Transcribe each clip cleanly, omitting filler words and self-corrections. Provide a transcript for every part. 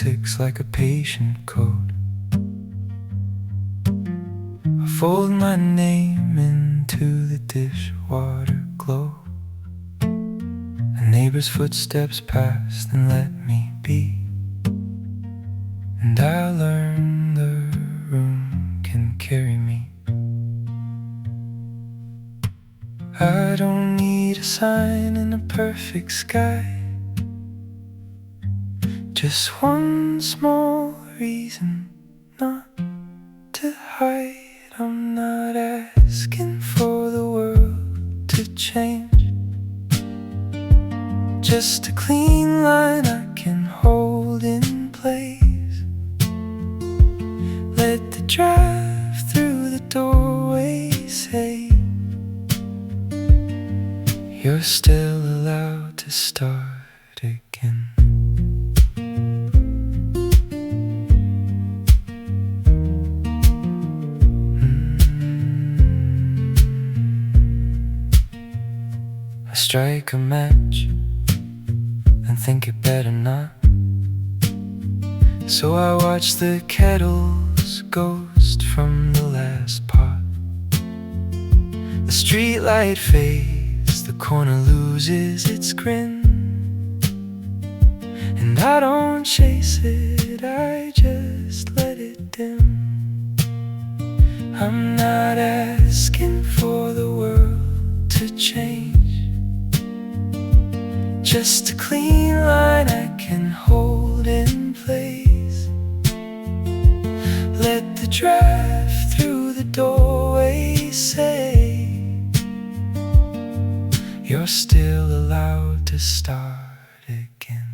sticks like a patient coat. I fold my name into the dishwater glow. A neighbor's footsteps passed and let me be. And I learned the room can carry me. I don't need a sign in a perfect sky, just one small reason not to hide. I'm not asking for the world to change, just a clean line I can hold in place. Let the drive through the doorway say, you're still allowed to start again. I strike a match and think it better not. So I watch the kettle's ghost from the last pot. The streetlight fades, the corner loses its grin, and I don't chase it, I just let it dim. I'm not asking for the world to change, just a clean line I can hold in place. Let the drive through the doorway say, you're still allowed to start again.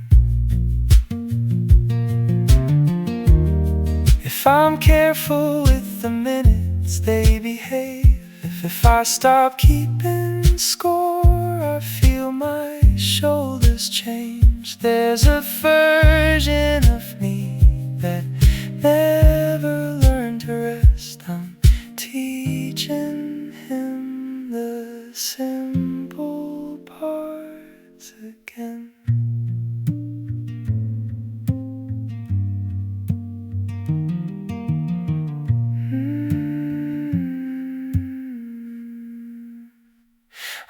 If I'm careful with the minutes they behave, if I stop keeping score, I feel my shoulders change. There's a version of me that never learned to rest. I'm teaching him the simple parts again.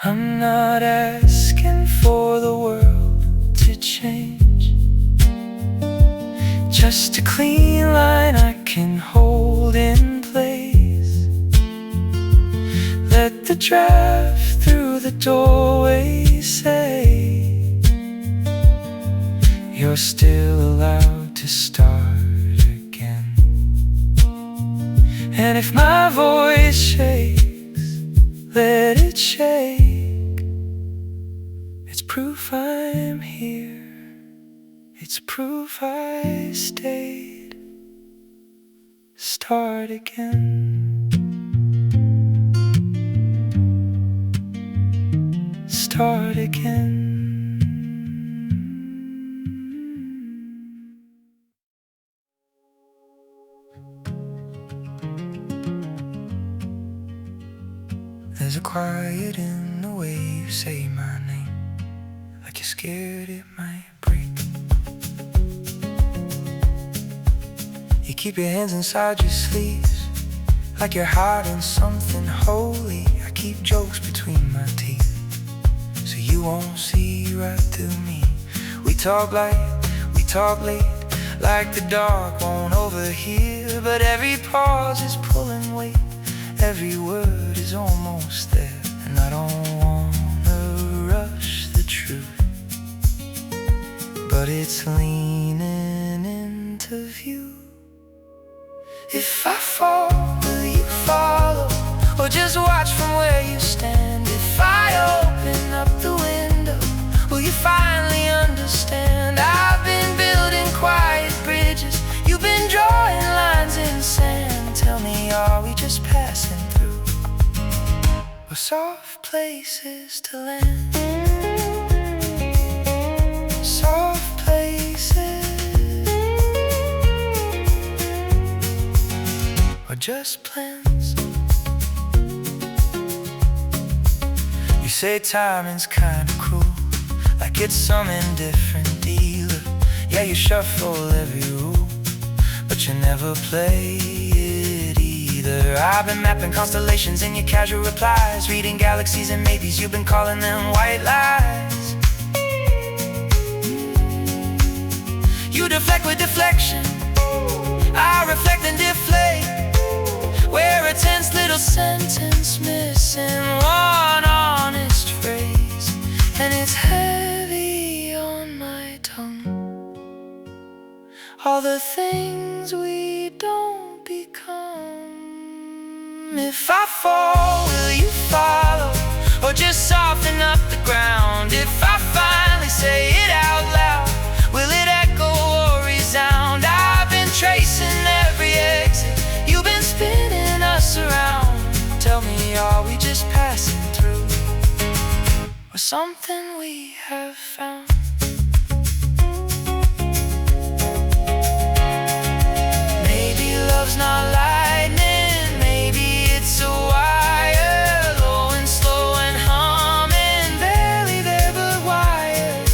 I'm not asking for the world to change, just a clean line I can hold in place. Let the drive through the doorway say, you're still allowed to start again. And if my voice shakes, let it shake. It's proof I'm here, it's proof I stayed. Start again. Start again. There's a quiet in the way you say my name, like you're scared it might break. You keep your hands inside your sleeves, like you're hiding something holy. I keep jokes between my teeth, so you won't see right through me. We talk late, like the dark won't overhear. But every pause is pulling weight, every word is almost there. And I don't wanna rush the truth, but it's leaning into view. If I fall, will you follow, or just watch from where you stand? If I open up the window, will you finally understand? I've been building quiet bridges, you've been drawing lines in sand. Tell me, are we just passing through, or soft places to land? Soft places, or just plans? You say timing's kinda cruel, like it's some indifferent dealer. Yeah, you shuffle every rule, but you never play it either. I've been mapping constellations in your casual replies, reading galaxies and maybes, you've been calling them white lies. You deflect with deflection, I reflect and deflate. We're a tense little sentence missing one honest phrase, and it's heavy on my tongue. All the things we don't become. If I fall, will you follow, or just soften up the ground? If I finally say it out loud, will it echo or resound? I've been tracing every exit, you've been spinning us around. Tell me, are we just passing through, or something we have found? Maybe love's not lightning, maybe it's a wire, low and slow and humming, barely there but wired.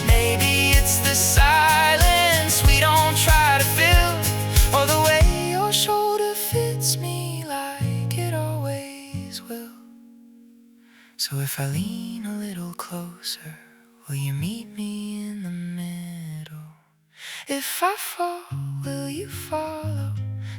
Maybe it's the silence we don't try to fill, or the way your shoulder fits me like it always will. So if I lean a little closer, will you meet me in the middle? If I fall, will you follow?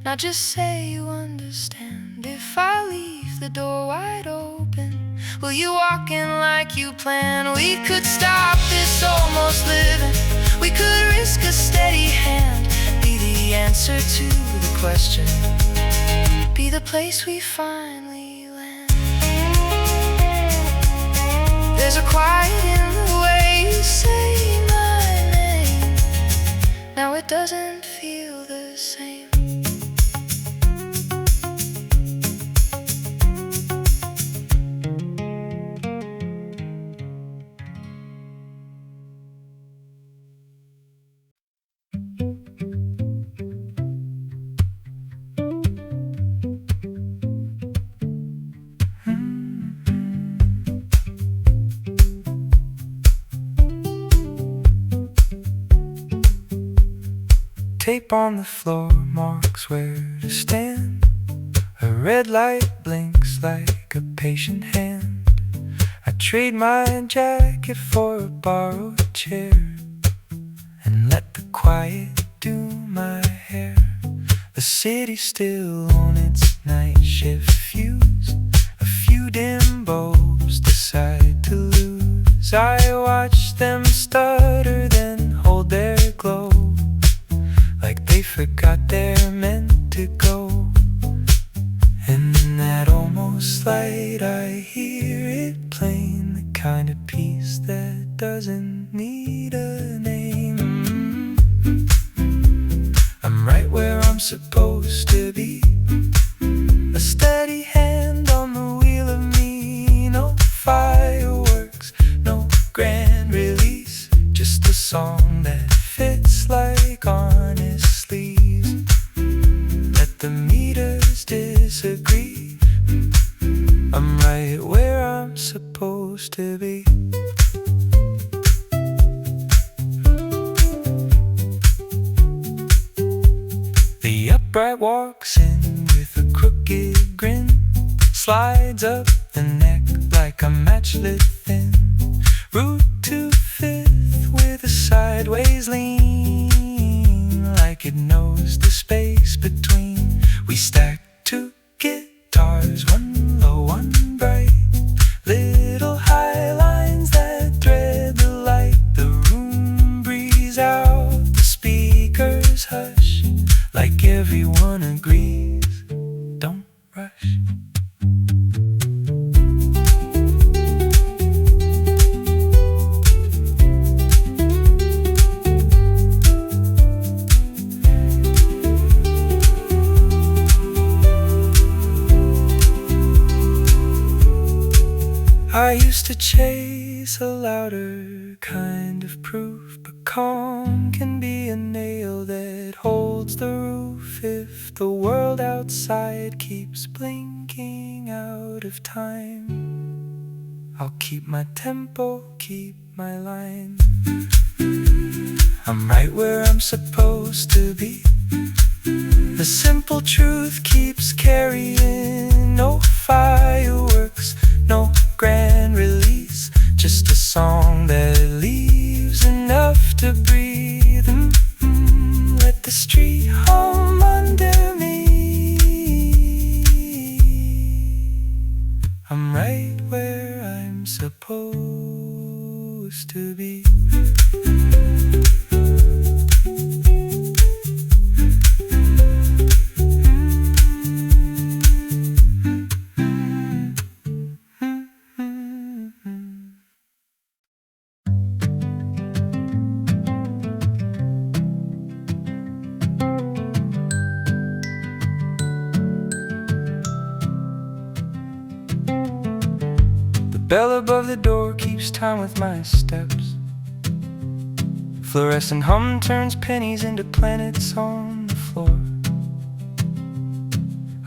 Not just say you understand. If I leave the door wide open, will you walk in like you planned? We could stop this almost living, we could risk a steady hand, be the answer to the question, be the place we finally land. There's a quiet in the way you say my name, now it doesn't feel the same. Tape on the floor marks where to stand. A red light blinks like a patient hand. I trade my jacket for a borrowed chair and let the quiet do my hair. The city's still on its night shift fuse. A few dim bulbs decide to lose. I watch them stutter, then hold their glow, like they forgot they're meant to go. And in that almost light I hear it plain, the kind of peace that doesn't need a name. I'm right where I'm supposed to be, a steady hand on the wheel of me. No fireworks, no grand release, just a song that fits like honest sleeves. Let the meters disagree, I'm right where I'm supposed to be. The upright walks in with a crooked grin, slides up the neck like a matchlit thin. Root to fifth with a sideways lean, like it knows the space between. We stack two guitars, one low, one bright, little high lines that thread the light. The room breathes out, the speakers hush, like everyone agrees, don't rush. I used to chase a louder kind of proof, but calm can be a nail that holds the roof. If the world outside keeps blinking out of time, I'll keep my tempo, keep my line. I'm right where I'm supposed to be. The simple truth keeps carrying. No fireworks, no grand release, just a song that leaves enough to breathe. Let the street hum under me. I'm right where I'm supposed to be. The bell above the door keeps time with my steps. Fluorescent hum turns pennies into planets on the floor.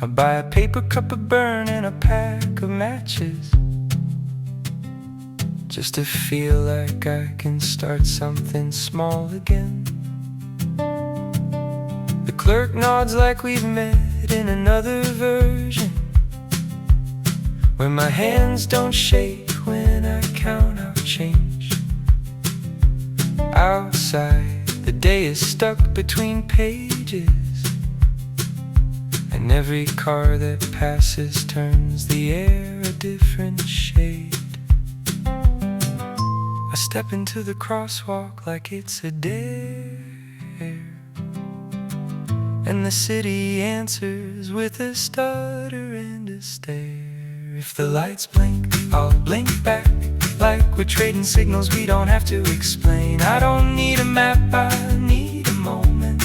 I buy a paper cup of burn and a pack of matches, just to feel like I can start something small again. The clerk nods like we've met in another version, where my hands don't shake when I count out change. Outside, the day is stuck between pages, and every car that passes turns the air a different shade. I step into the crosswalk like it's a dare, and the city answers with a stutter and a stare. If the lights blink, I'll blink back, like we're trading signals we don't have to explain. I don't need a map, I need a moment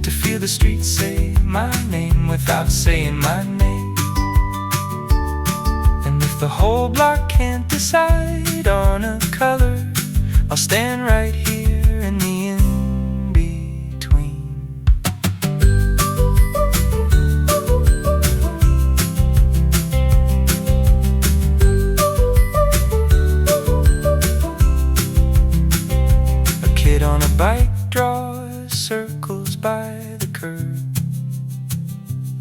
to feel the streets say my name without saying my name. And if the whole block can't decide on a color, I'll stand right here in the in-between. A kid on a bike draws circles by the curb,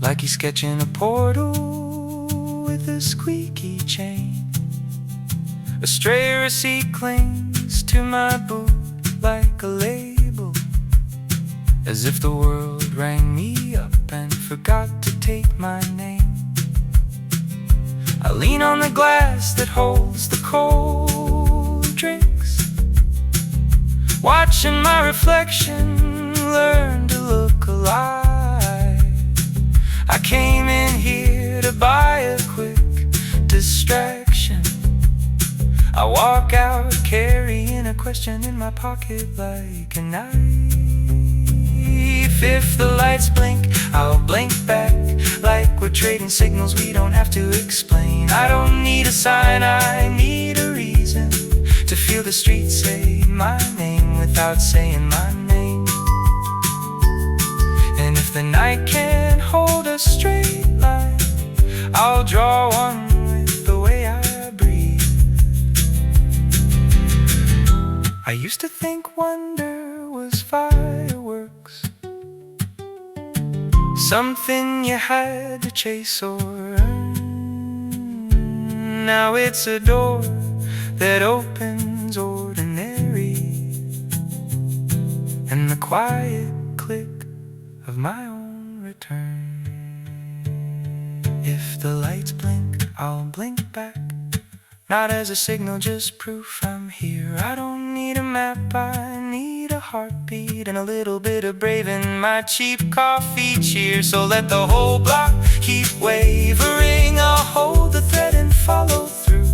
like he's sketching a portal with a squeaky chain. A stray receipt clings to my boot like a label, as if the world rang me up and forgot to take my name. I lean on the glass that holds the cold drinks, watching my reflection learn to look alive. I came in here to buy a quick distraction. I walk out carrying a question in my pocket like a knife. If the lights blink, I'll blink back, like we're trading signals we don't have to explain. I don't need a sign, I need a reason to feel the streets say my name without saying my name. And if the night can't hold a straight line, I'll draw one with the way I breathe. I used to think wonder was fireworks, something you had to chase or earn. Now it's a door that opens ordinary, and the quiet click of my own return. If the lights blink, I'll blink back, not as a signal, just proof I'm here. I don't need a map, I need a heartbeat and a little bit of brave in my cheap coffee cheer. So let the whole block keep wavering, I'll hold the thread and follow through.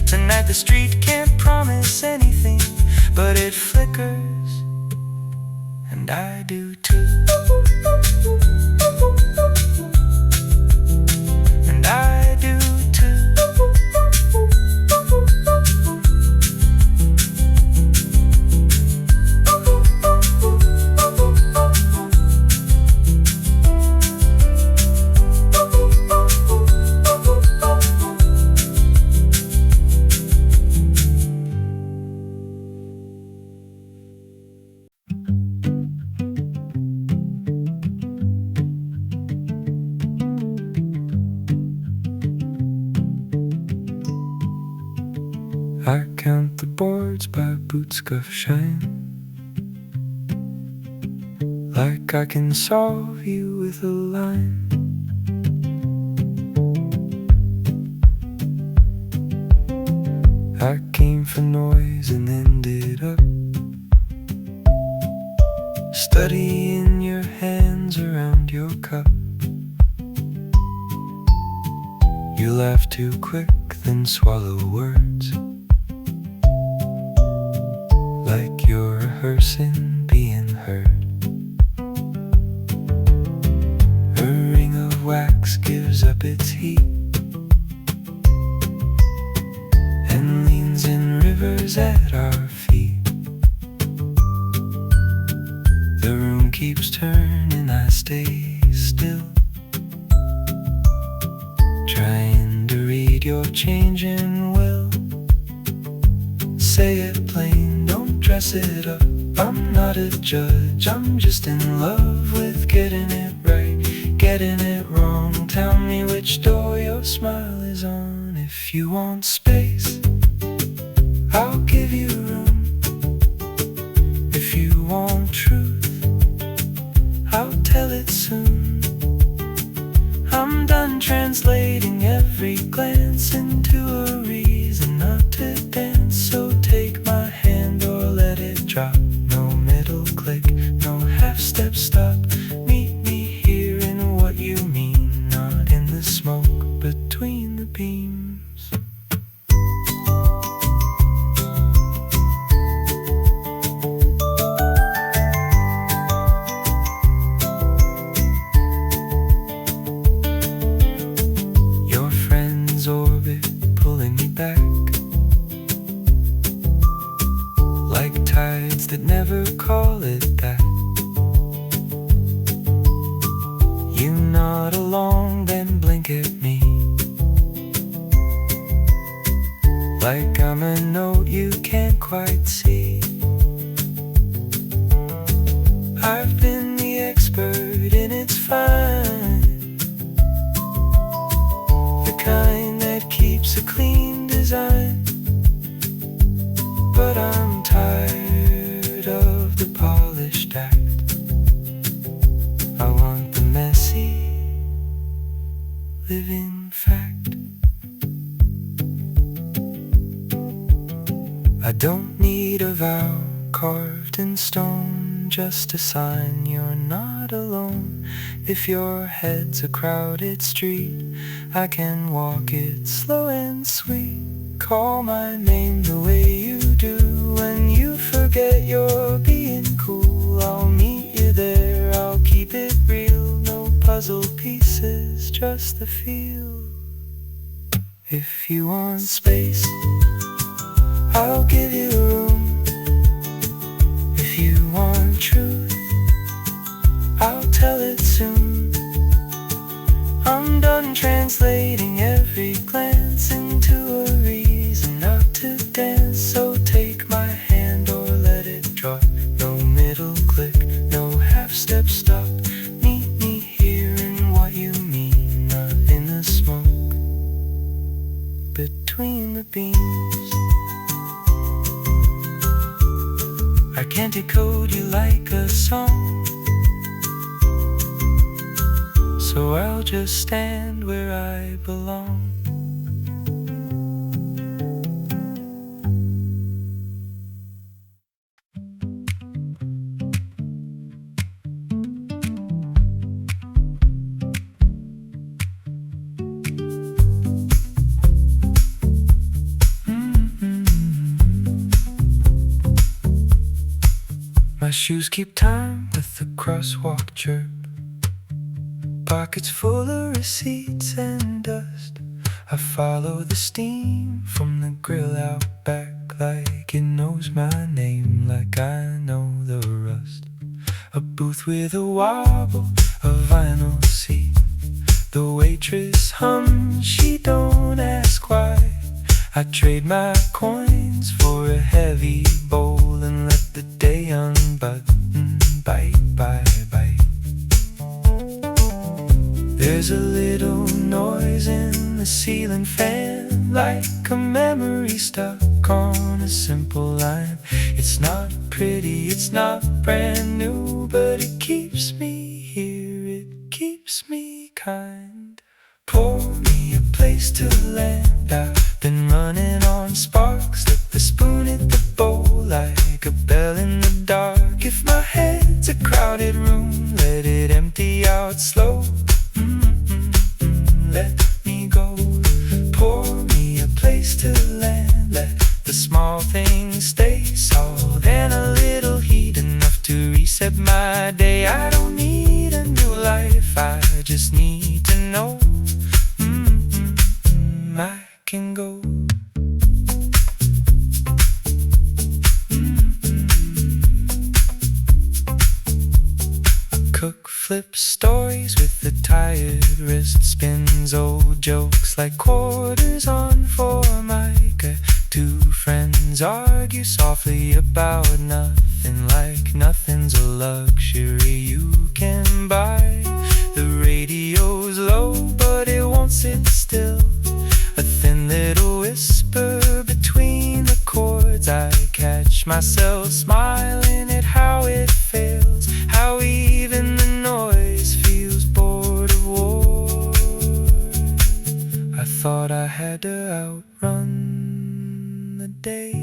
Tonight the street can't promise anything, but it flickers, and I do too. And I do too. count the boards by boot scuff shine, like I can solve you with a line. I came for noise and ended up studying your hands around your cup. You laugh too quick, then swallow words, like you're rehearsing being heard. A ring of wax gives up its heat and leans in rivers at our feet. The room keeps turning, I stay still, trying to read your changing will. Say it plain, don't dress it up. I'm not a judge, I'm just in love with getting it right, getting it wrong. Tell me which door your smile is on. If you want space, I'll give you room. If you want truth, I'll tell it soon. I'm done translating every glance into a reason not to dance. So take my hand or let it drop. No middle click, no half-step stop. Meet me here in what you mean, not in the smoke between the beams. Orbit pulling me back, like tides that never call it that. You nod along, then blink at me, like I'm a note you can't quite see. I've been the expert and it's fine, the kind that keeps a clean design. But I'm tired of the polished act. I want the messy, living fact. I don't need a vow carved in stone, just a sign you're not alone. If your head's a crowded street, I can walk it slow and sweet. Call my name the way you do. When you forget you're being cool, I'll meet you there, I'll keep it real. No puzzle pieces, just the feel. If you want space, I'll give you room. If you want truth, I'll tell it soon. I'm done translating every glance into a reason not to dance. So take my hand or let it drop. No middle click, no half-step stop. Meet me here in what you mean, not in the smoke between the beams. I can't decode you like a song, so I'll just stand where I belong. My shoes keep time with the crosswalk chirp, pockets full of receipts and dust. I follow the steam from the grill out back, like it knows my name, like I know the rust. A booth with a wobble, a vinyl seat. The waitress hums, she don't ask why. I trade my coins for a heavy bowl and let the day unbutton. Bite by bite. There's a little noise in the ceiling fan, like a memory stuck stuck on a simple line. It's not pretty, it's not brand new, but it keeps me here, it keeps me kind. Pour me a place to land. I've been running on sparks. Let the spoon hit the bowl like a bell in the dark. If my head's a crowded room, let it empty out slow. Let me go. Pour me a place to land. Let the small things stay salt and a little heat, enough to reset my day. I don't need a new life, I just need to know I can go. Cook flips stories with a tired wrist, spins old jokes like quarters on Formica. Two friends argue softly about nothing, like nothing's a luxury you can buy. The radio's low, but it won't sit still. A thin little whisper between the chords. I catch myself smiling at how it fails, how even the noise feels bored of war. I thought I had to outrun the day,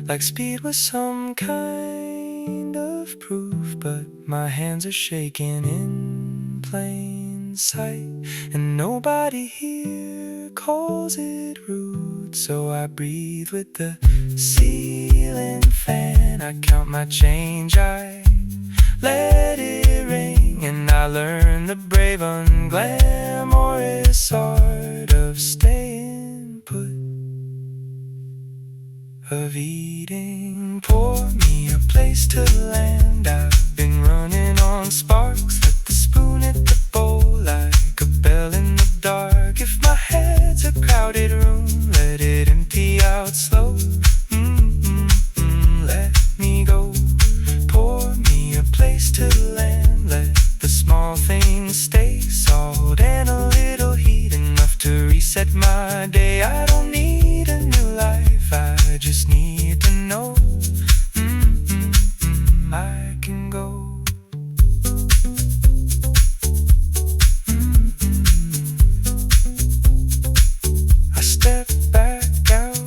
like speed was some kind of proof, but my hands are shaking in plain sight, and nobody here calls it rude. So I breathe with the ceiling fan. I count my change, I let it ring, and I learn the brave, unglamorous art of staying put, of eating. Pour me a place to land. I've been running on sparks. Let the spoon hit the bowl like a bell in the dark. If my head's a crowded room, let it empty out slow. Let me go. Pour me a place to land. Let the small things stay salt and a little heat, enough to reset my day. I don't need a new life, I just need to know I can go. I step back out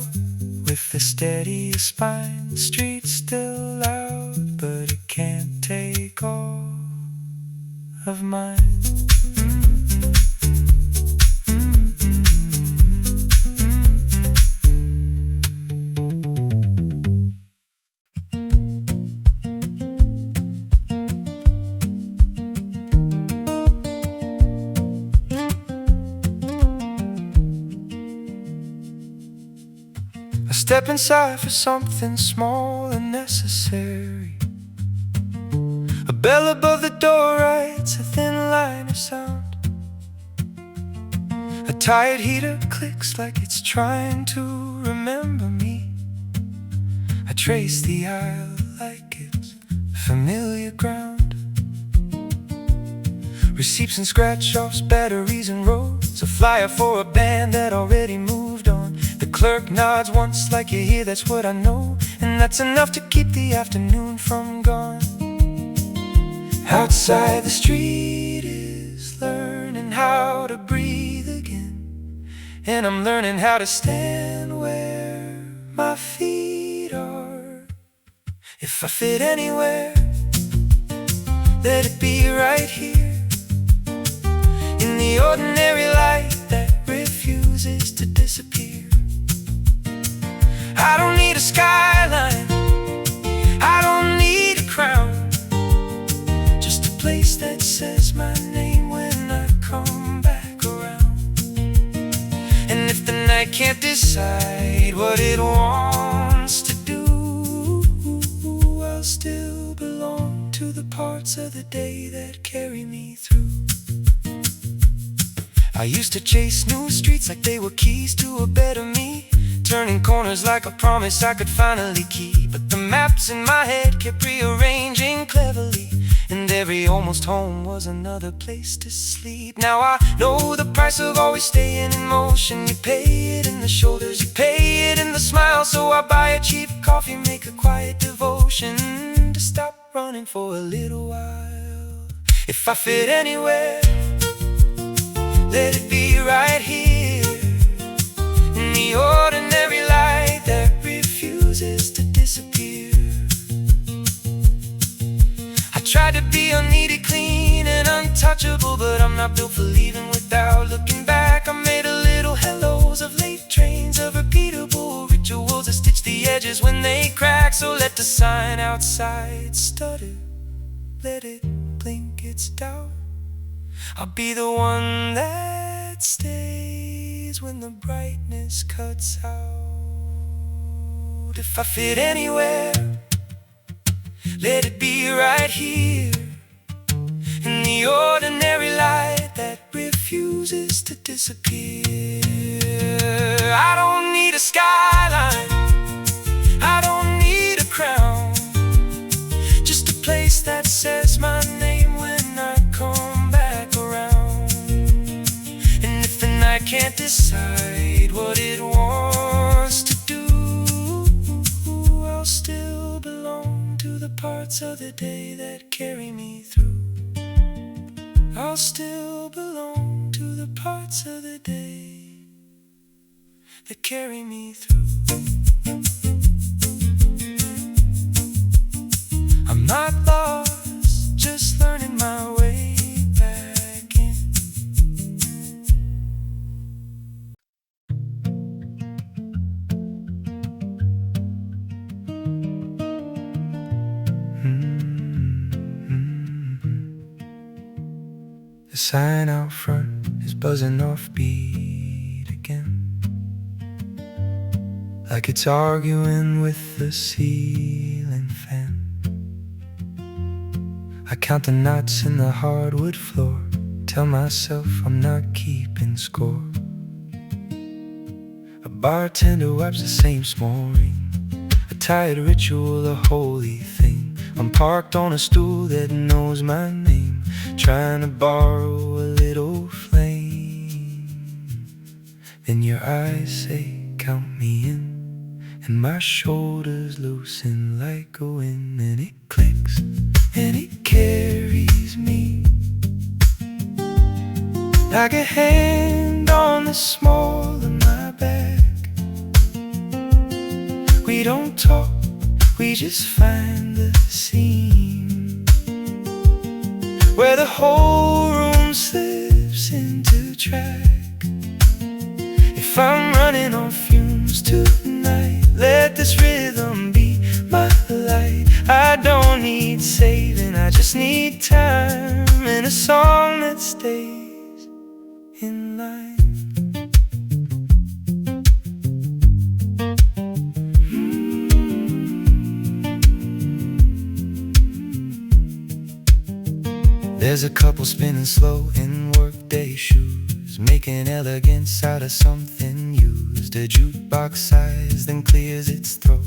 with a steady spine. The street's still loud, but it can't take all of mine. Step inside for something small and necessary. A bell above the door writes a thin line of sound. A tired heater clicks like it's trying to remember me. I trace the aisle like it's familiar ground. Receipts and scratch-offs, batteries and roads. A flyer for a band that already moved on. The clerk nods once like you're here, that's what I know, and that's enough to keep the afternoon from gone. Outside the street is learning how to breathe again, and I'm learning how to stand where my feet are. If I fit anywhere, let it be right here, in the ordinary light that refuses to disappear. I don't need a skyline, I don't need a crown, just a place that says my name when I come back around. And if the night can't decide what it wants to do, I'll still belong to the parts of the day that carry me through. I used to chase new streets like they were keys to a better me, turning corners like a promise I could finally keep. But the maps in my head kept rearranging cleverly, and every almost home was another place to sleep. Now I know the price of always staying in motion. You pay it in the shoulders, you pay it in the smile. So I buy a cheap coffee, make a quiet devotion to stop running for a little while. If I fit anywhere, let it be right here, in the ordinary light that refuses to disappear. I tried to be unneeded, clean and untouchable, but I'm not built for leaving without looking back. I made a little hellos of late trains, of repeatable rituals that stitch the edges when they crack. So let the sign outside stutter, let it blink its doubt. I'll be the one that stays when the brightness cuts out. If I fit anywhere, let it be right here, in the ordinary light that refuses to disappear. I don't need a skyline, I don't need a crown, just a place that says my name when I come back around. And if the night can't decide what it wants to do, I'll still belong to the parts of the day that carry me through. I'll still belong to the parts of the day that carry me through. I'm not lost, just learning my way back in. The sign out front is buzzing off beat again, like it's arguing with the ceiling fan. I count the knots in the hardwood floor, tell myself I'm not keeping score. A bartender wipes the same small ring, a tired ritual, a holy thing. I'm parked on a stool that knows my name, trying to borrow a little flame. Then your eyes say, count me in, and my shoulders loosen like a wind. And it clicks, and it carries me like a hand on the small of my back. We don't talk, we just find the scene where the whole room slips into track. If I'm running on fumes tonight, let this rhythm be my light. I don't need saving, I just need time, and a song that stays in line. There's a couple spinning slow in workday shoes, making elegance out of something used. A jukebox sighs, then clears its throat,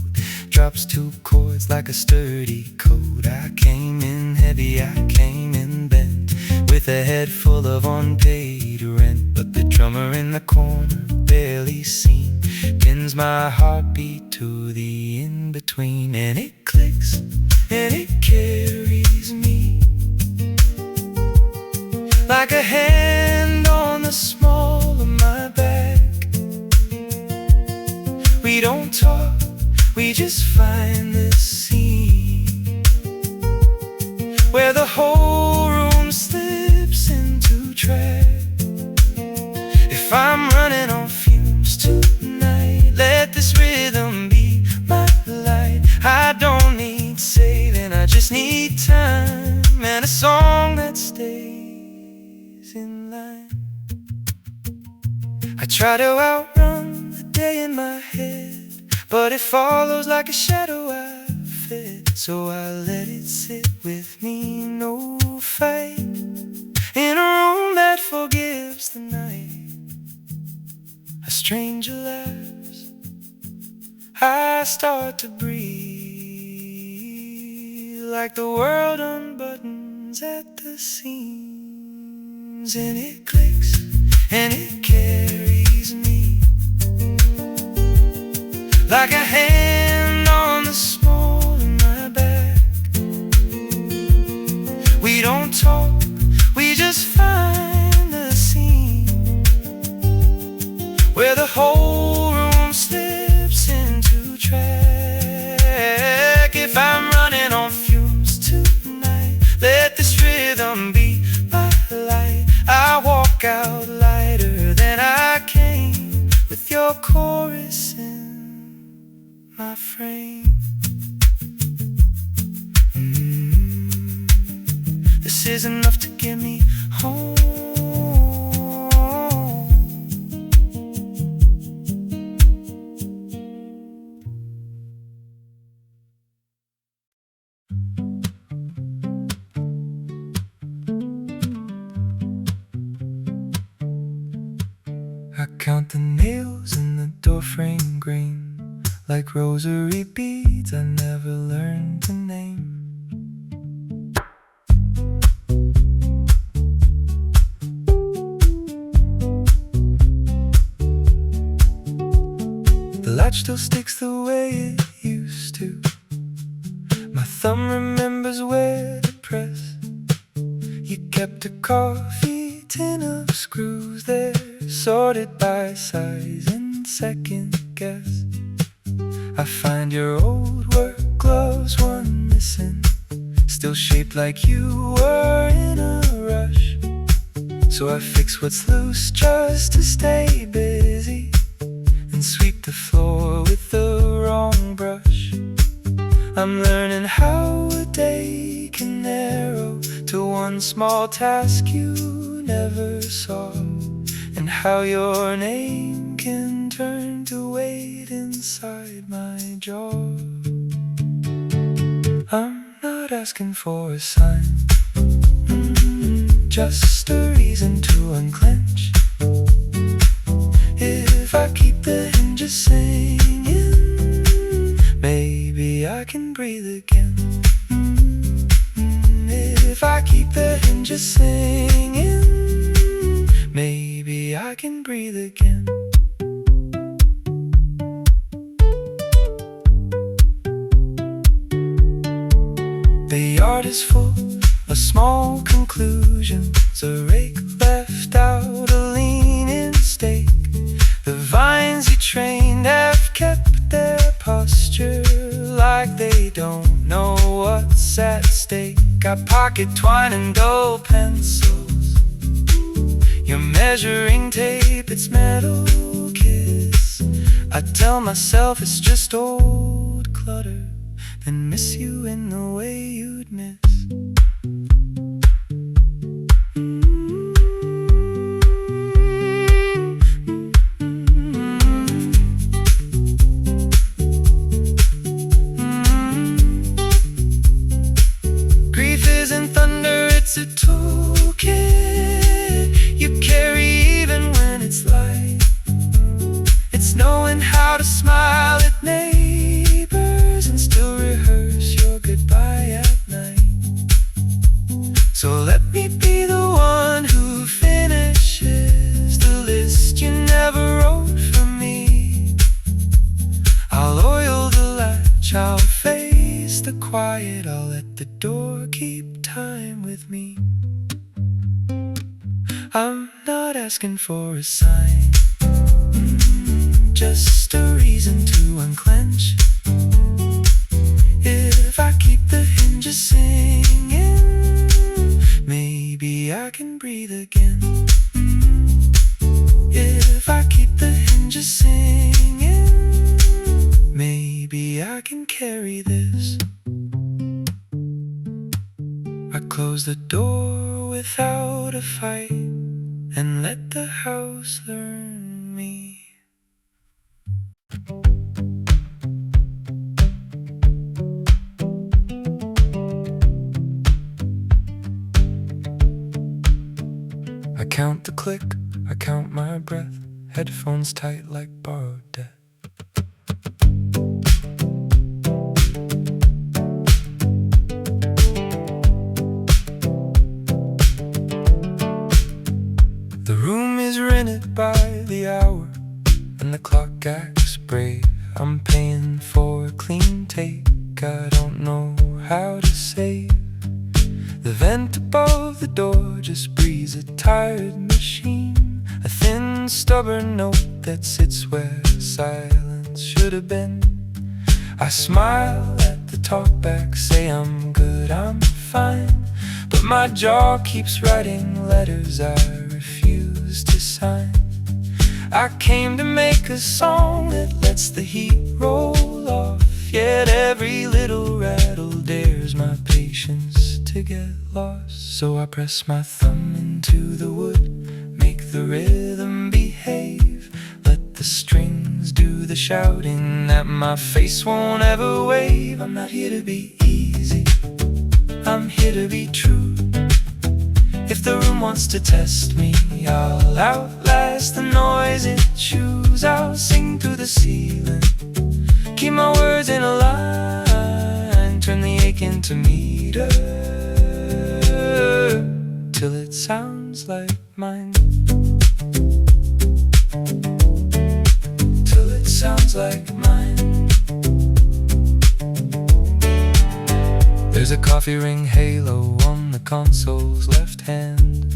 drops two chords like a sturdy coat. I came in heavy, I came in bent, with a head full of unpaid rent. But the drummer in the corner, barely seen, pins my heartbeat to the in-between. And it clicks, and it carries me like a hand on the small of my back. We don't talk, we just find this scene where the whole room slips into track. If I'm running on fumes tonight, let this rhythm be my light. I don't need saving, I just need time, and a song that stays in line. I try to outrun the day in my head, but it follows like a shadow I fed. So I let it sit with me, no fight, in a room that forgives the night. A stranger laughs, I start to breathe, like the world unbuttons burns at the seams, and it clicks and it carries me like a hand on the small of my back. We don't talk, we just find the scene where the whole room slips into track. If I'm running on fumes tonight, let this rhythm be my light. I walk out lighter than I came, with your chorus in my frame. This is enough to get me home. I count the nails in the doorframe grain, like rosary beads I never learned to name. The latch still sticks the way it used to. My thumb remembers where to press. You kept a coffee tin of screws there, sorted by size and second guess. I find your old work gloves, one missing, still shaped like you were in a rush. So I fix what's loose just to stay busy, and sweep the floor with the wrong brush. I'm learning how a day can narrow to one small task you never saw, and how your name can turn to weight inside my jaw. I'm not asking for a sign, just a reason to unclench. If I keep the hinges singing, maybe I can breathe again. If I keep the hinges singing, maybe I can breathe again. The yard is full of small conclusions, a rake left out, a leaning stake. The vines you trained have kept their posture, like they don't know what's at stake. Got pocket twine and dull pencils, your measuring tape, its metal kiss. I tell myself it's just old clutter, then miss you in the way you'd miss. Grief isn't thunder, it's a toolkit you carry even when it's light. It's knowing how to smile at neighbors and still rehearse your goodbye at night. So let me be the one who finishes the list you never wrote for me. I'll oil the latch, I'll face the quiet, I'll let the door keep time with me. I'm not asking for a sign, just a reason to unclench. If I keep the hinges singing, maybe I can breathe again. If I keep the hinges singing, maybe I can carry this. I close the door without a fight and let the house learn me. I count the click, I count my breath, headphones tight like borrowed debt. The room is rented by the hour, and the clock acts brave. I'm paying for a clean take, I don't know how to save. The vent above the door just breathes a tired machine, a thin stubborn note that sits where silence should have been. I smile at the talkback, say I'm good, I'm fine, but my jaw keeps writing letters I refuse to sign. I came to make a song that lets the heat roll off, yet every little rattle dares my patience to get lost. So I press my thumb into the wood, make the rhythm behave, let the strings do the shouting that my face won't ever wave. I'm not here to be easy, I'm here to be true. If the room wants to test me, I'll outlast the noise it chews. I'll sing through the ceiling, keep my words in a line, turn the ache into meter, till it sounds like mine. Till it sounds like mine. There's a coffee ring halo on the console's left hand,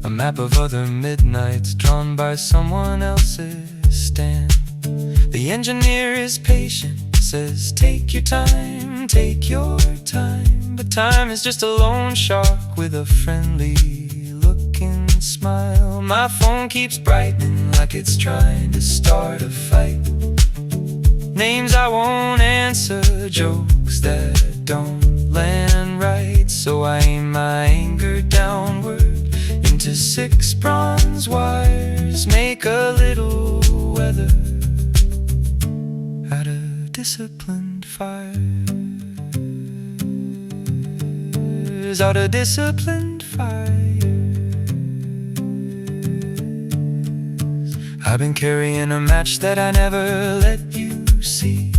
a map of other midnights drawn by someone else's stand. The engineer is patient, says take your time, take your time. But time is just a loan shark with a friendly looking smile. My phone keeps brightening like it's trying to start a fight. Names I won't answer, jokes that don't land right. So I aim my anger downward into 6 bronze wires, make a little weather out of disciplined fires, out of disciplined fires. I've been carrying a match that I never let you see,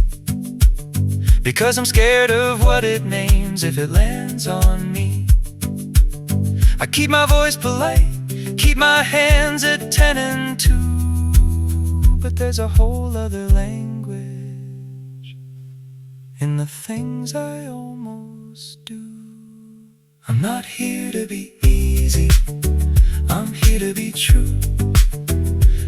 because I'm scared of what it names if it lands on me. I keep my voice polite, keep my hands at 10 and 2, but there's a whole other language in the things I almost do. I'm not here to be easy, I'm here to be true.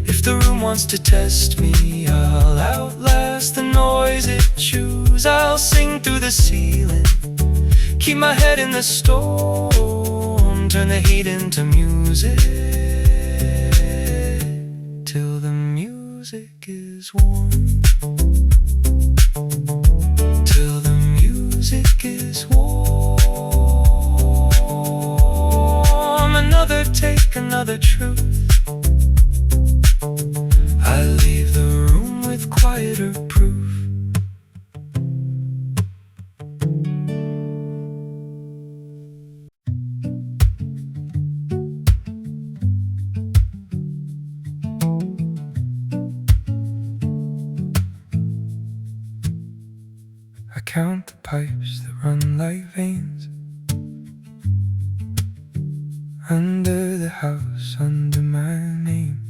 If the room wants to test me, I'll outlast the noise it chews. I'll sing through the ceiling, keep my head in the storm, turn the heat into music, till the music is warm. Till the music is warm. Another take, another truth. I leave the room with quieter proof. I count the pipes that run like veins under the house, under my name.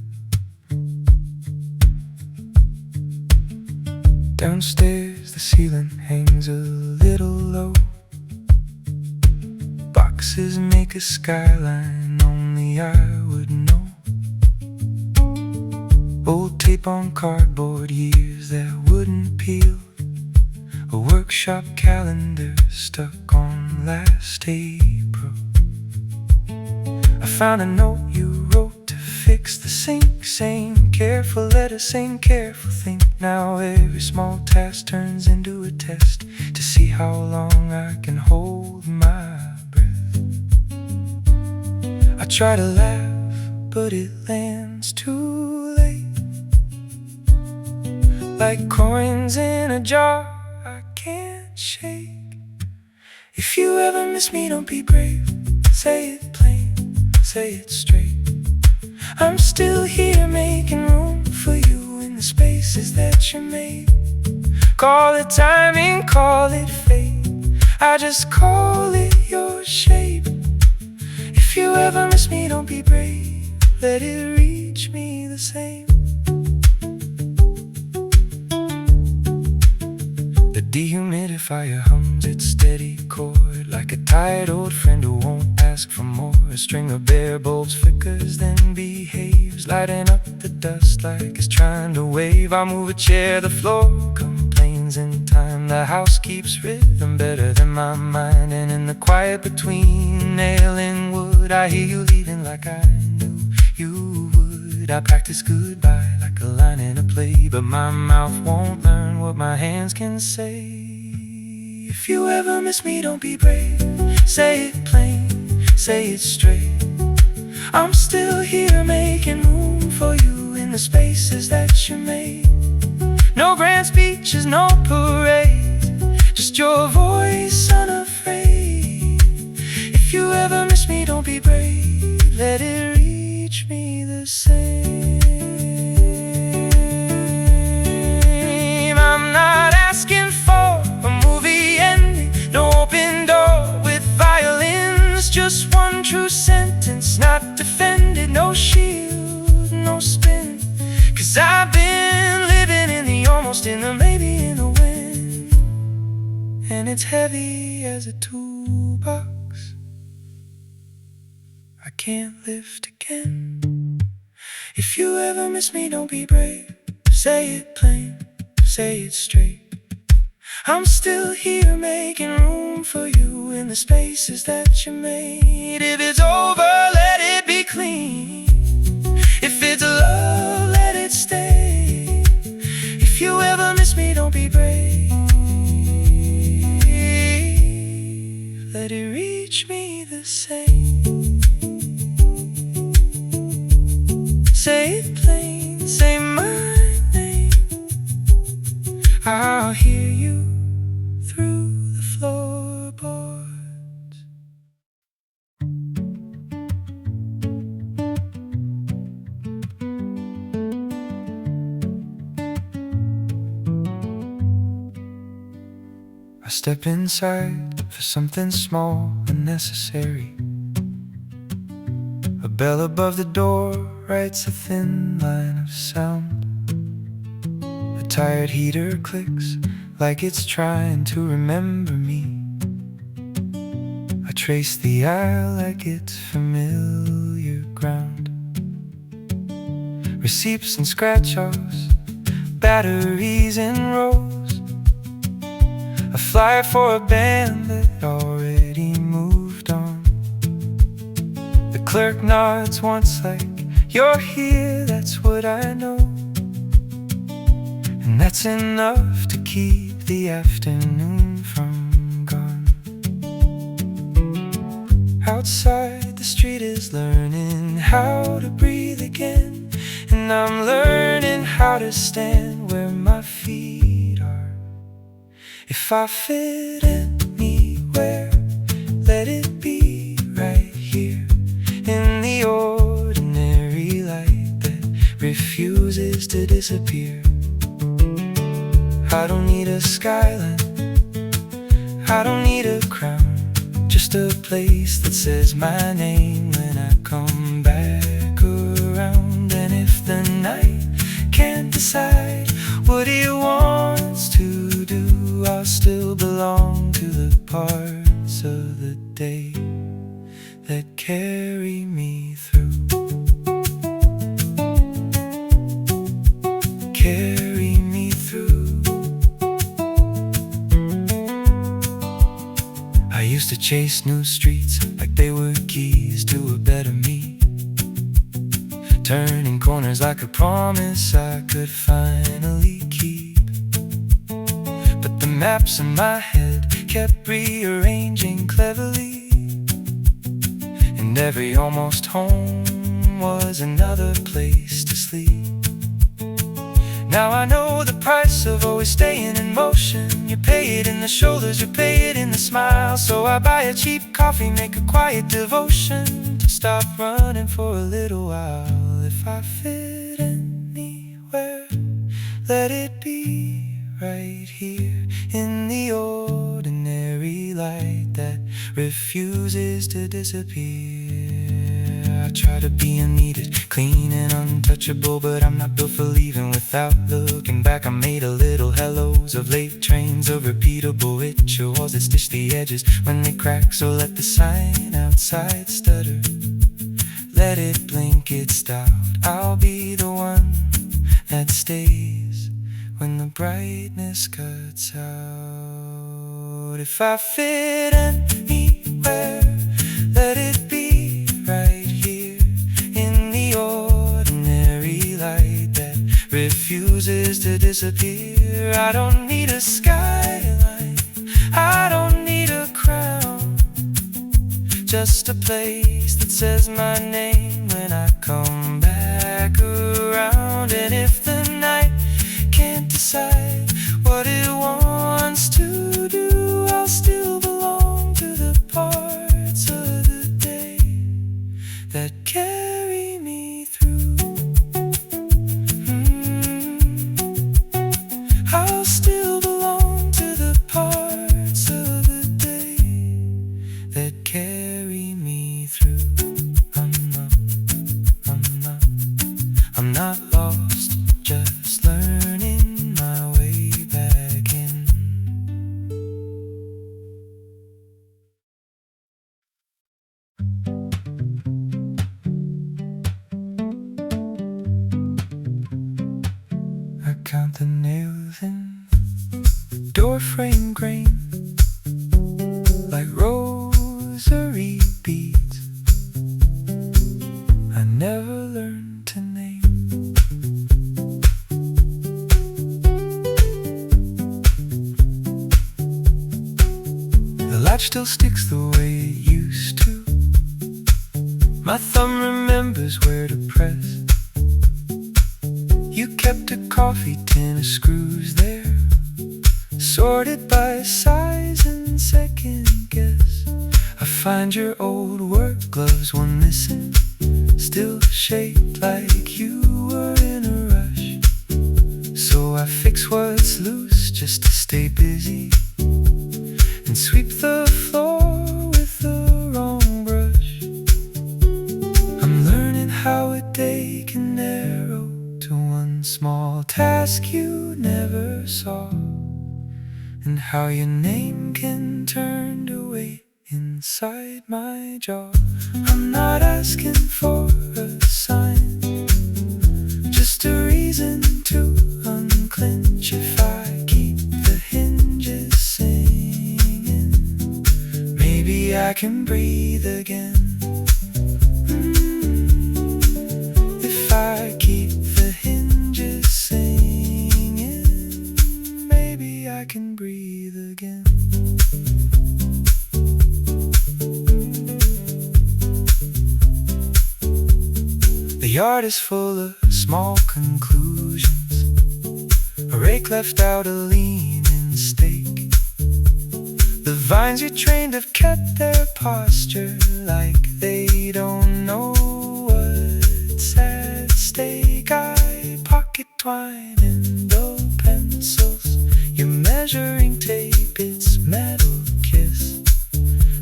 Downstairs the ceiling hangs a little low, boxes make a skyline only I would know. Old tape on cardboard, years that wouldn't peel, a workshop calendar stuck on last April. I found a note you wrote to fix the sink, saying careful letter, saying careful think. Now every small task turns into a test to see how long I can hold my breath. I try to laugh, but it lands too late, like coins in a jar I can't shake. If you ever miss me, don't be brave, say it plain, say it straight. I'm still here making room for you in the spaces that you made. Call it timing, call it fate, I just call it your shape. If you ever miss me, don't be brave, let it reach me the same. The dehumidifier hums its steady chord, like a tired old friend who won't ask for more. A string of bare bulbs flickers, then behaves, lighting up the dust like it's trying to wave. I move a chair, the floor complains in time. The house keeps rhythm better than my mind. And in the quiet between nailing wood, I hear you leaving like I knew you would. I practice goodbye like a line in a play, but my mouth won't learn what my hands can say. If you ever miss me, don't be brave. Say it plain, say it straight. I'm still here making room for you in the spaces that you made. No grand speeches, no parades, just your voice unafraid. If you ever miss me, don't be brave, let it reach me the same. I'm not asking for a movie ending, no open door with violins, just one true sentence, not defended, no shield, no spin. 'Cause I've been living in the almost, in the maybe, in the wind, and it's heavy as a toolbox I can't lift again. If you ever miss me, don't be brave. Say it plain, say it straight. I'm still here making room for you in the spaces that you made. If it's over, let it be clean. If it's love, let it stay. If you ever miss me, don't be brave, let it reach me the same. Say it plain, say my name, I'll hear you through the floorboards. I step inside for something small and necessary. A bell above the door writes a thin line of sound. A tired heater clicks like it's trying to remember me. I trace the aisle like it's familiar ground. Receipts and scratch-offs, batteries in rows. A flyer for a band that already moved on. The clerk nods once like, you're here, that's what I know. And that's enough to keep the afternoon from gone. Outside, the street is learning how to breathe again, and I'm learning how to stand where my feet are. If I fit anywhere, let it be right here, in the ordinary light that refuses to disappear. I don't need a skyline, I don't need a crown, just a place that says my name when I come back around. And if the night can't decide what it wants to do, I'll still belong to the parts of the day that carry me through. Carry me through. I used to chase new streets like they were keys to a better me, turning corners like a promise I could finally keep. But the maps in my head kept rearranging cleverly, and every almost home was another place to sleep. Now I know the price of always staying in motion. You pay it in the shoulders, you pay it in the smile. So I buy a cheap coffee, make a quiet devotion to stop running for a little while. If I fit anywhere, let it be right here, in the ordinary light that refuses to disappear. I try to be unneeded, clean and untouchable, but I'm not built for leaving without looking back. I made a little hellos of late trains, of repeatable rituals that stitch the edges when they crack. So let the sign outside stutter, let it blink its doubt. I'll be the one that stays when the brightness cuts out. If I fit anywhere, let it be right here in the ordinary light that refuses to disappear. I don't need a skyline, I don't need a crown, just a place that says my name when I come back around. And if the night can't decide what it wants to do, I'll still belong to the parts of the day that carry me through. I'll still belong to the parts of the day that carry me through. I'm not lost, just learning my way back in. I count the nails in the doorframe grain like rosary beads I never learned to name. The latch still sticks the way it used to. My thumb remembers where to press. You kept a coffee tin of screws there, sorted by size and second guess. I find your old work gloves, one missing, still shaped like you were in a rush. So I fix what's loose just to stay busy and sweep the floor with the wrong brush. I'm learning how a day can narrow to one small task you never saw, and how your name can turn to weight inside my jaw. I'm not asking for a sign, just a reason to unclench. If I keep the hinges singing, maybe I can breathe again. If I keep the hinges singing, maybe I can breathe again. The yard is full of small conclusions. A rake left out a leaning stake. The vines you trained have kept their posture, like they don't know what's at stake. I pocket twine and dull pencils, your measuring tape, its metal kiss.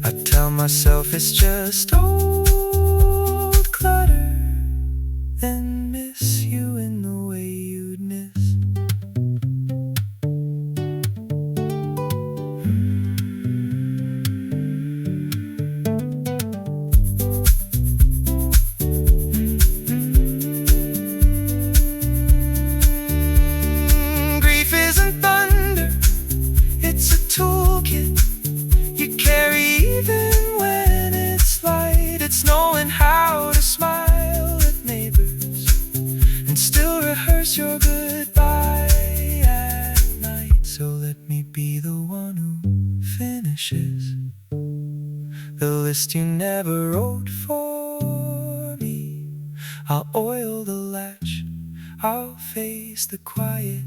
I tell myself it's just old clutter, then miss you in the way you'd miss. Grief isn't thunder, it's a toolkit you carry even when it's light. It's knowing how to smile at neighbors and still rehearse your goodbye at night. So let me be the one who finishes the list you never wrote for me. I'll oil the latch, I'll face the quiet,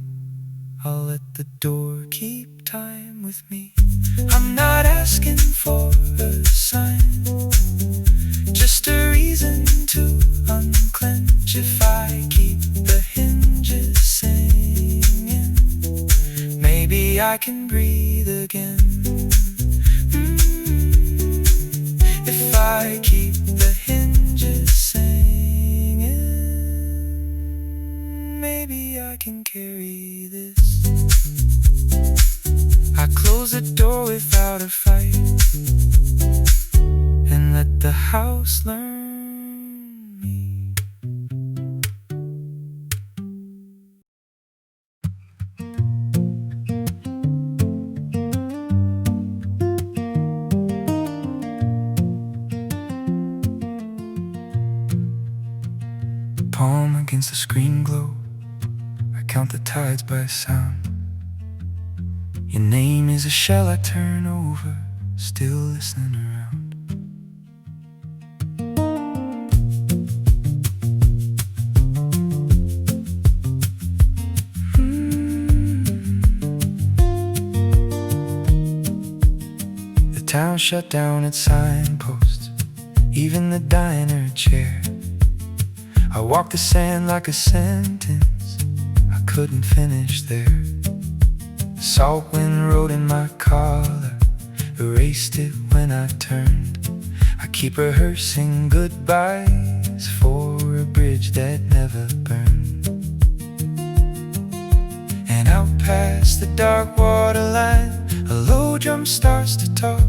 I'll let the door keep time with me. I'm not asking for a sign, just a reason to unclench. If I keep the hinges singing, maybe I can breathe again. If I keep the hinges singing, can carry this. I close the door without a fight and let the house learn me. Palm against the screen glow, I count the tides by sound. Your name is a shell I turn over, still listening around. The town shut down its signposts, even the diner chair. I walked the sand like a sentence I couldn't finish there. The salt wind rode in my collar, erased it when I turned. I keep rehearsing goodbyes for a bridge that never burned. And out past the dark waterline, a low drum starts to talk,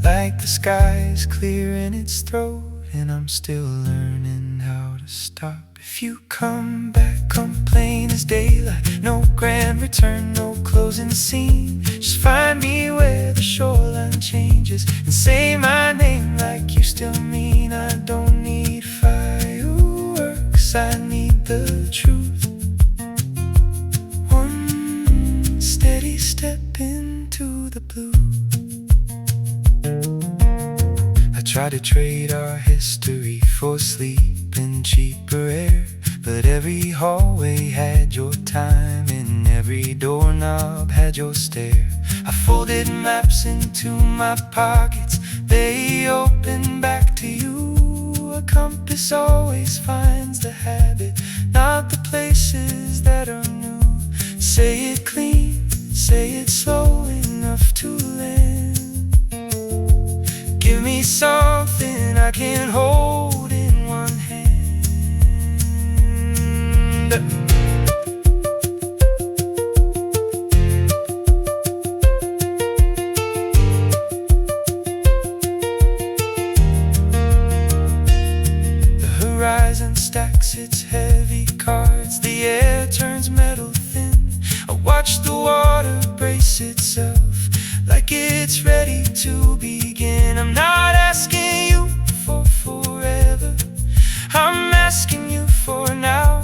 like the sky's clearing its throat, and I'm still learning how to stop. If you come back, come plain as daylight, no grand return, no closing scene. Just find me where the shoreline changes and say my name like you still mean. I don't need fireworks, I need the truth. One steady step into the blue. I try to trade our history for sleep and cheaper air, but every hallway had your time and every doorknob had your stare. I folded maps into my pockets, they open back to you. A compass always finds the habit, not the places that are new. Say it clean, say it slow enough to land. Give me something I can hold in one hand. The horizon stacks its heavy cards, the air turns metal thin. I watch the water brace itself like it's ready to begin. I'm not asking you for forever, I'm asking you for now.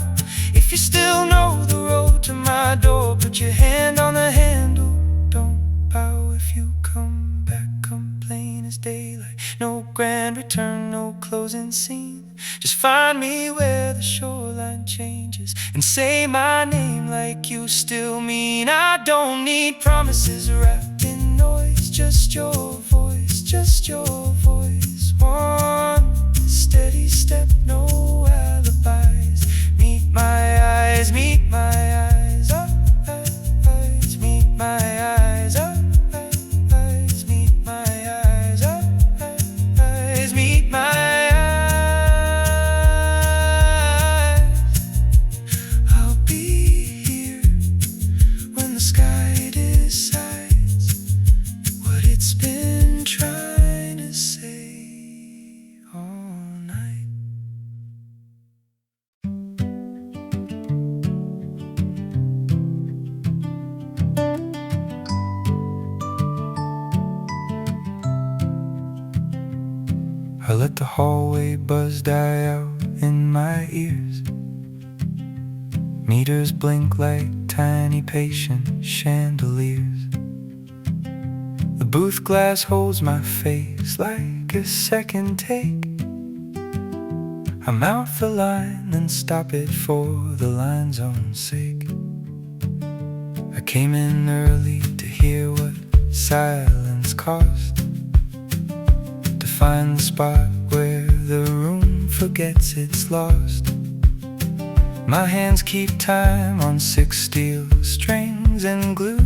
If you still know the road to my door, put your hand on the handle, don't bow. If you come back, come plain as daylight, no grand return, no closing scene. Just find me where the shoreline changes and say my name like you still mean. I don't need promises wrapped in noise, just your voice, just your voice. One steady step, no alibis. Meet my eyes, meet my eyes, eyes, meet my eyes, eyes, meet my eyes, eyes, meet my eyes. I'll be here when the sky decides what it's been trying to say all night. I let the hallway buzz die out in my ears. Meters blink like tiny patient chandeliers. The booth glass holds my face like a second take. I mouth the line and stop it for the line's own sake. I came in early to hear what silence cost, to find the spot where the room forgets it's lost. My hands keep time on 6 steel strings and glue,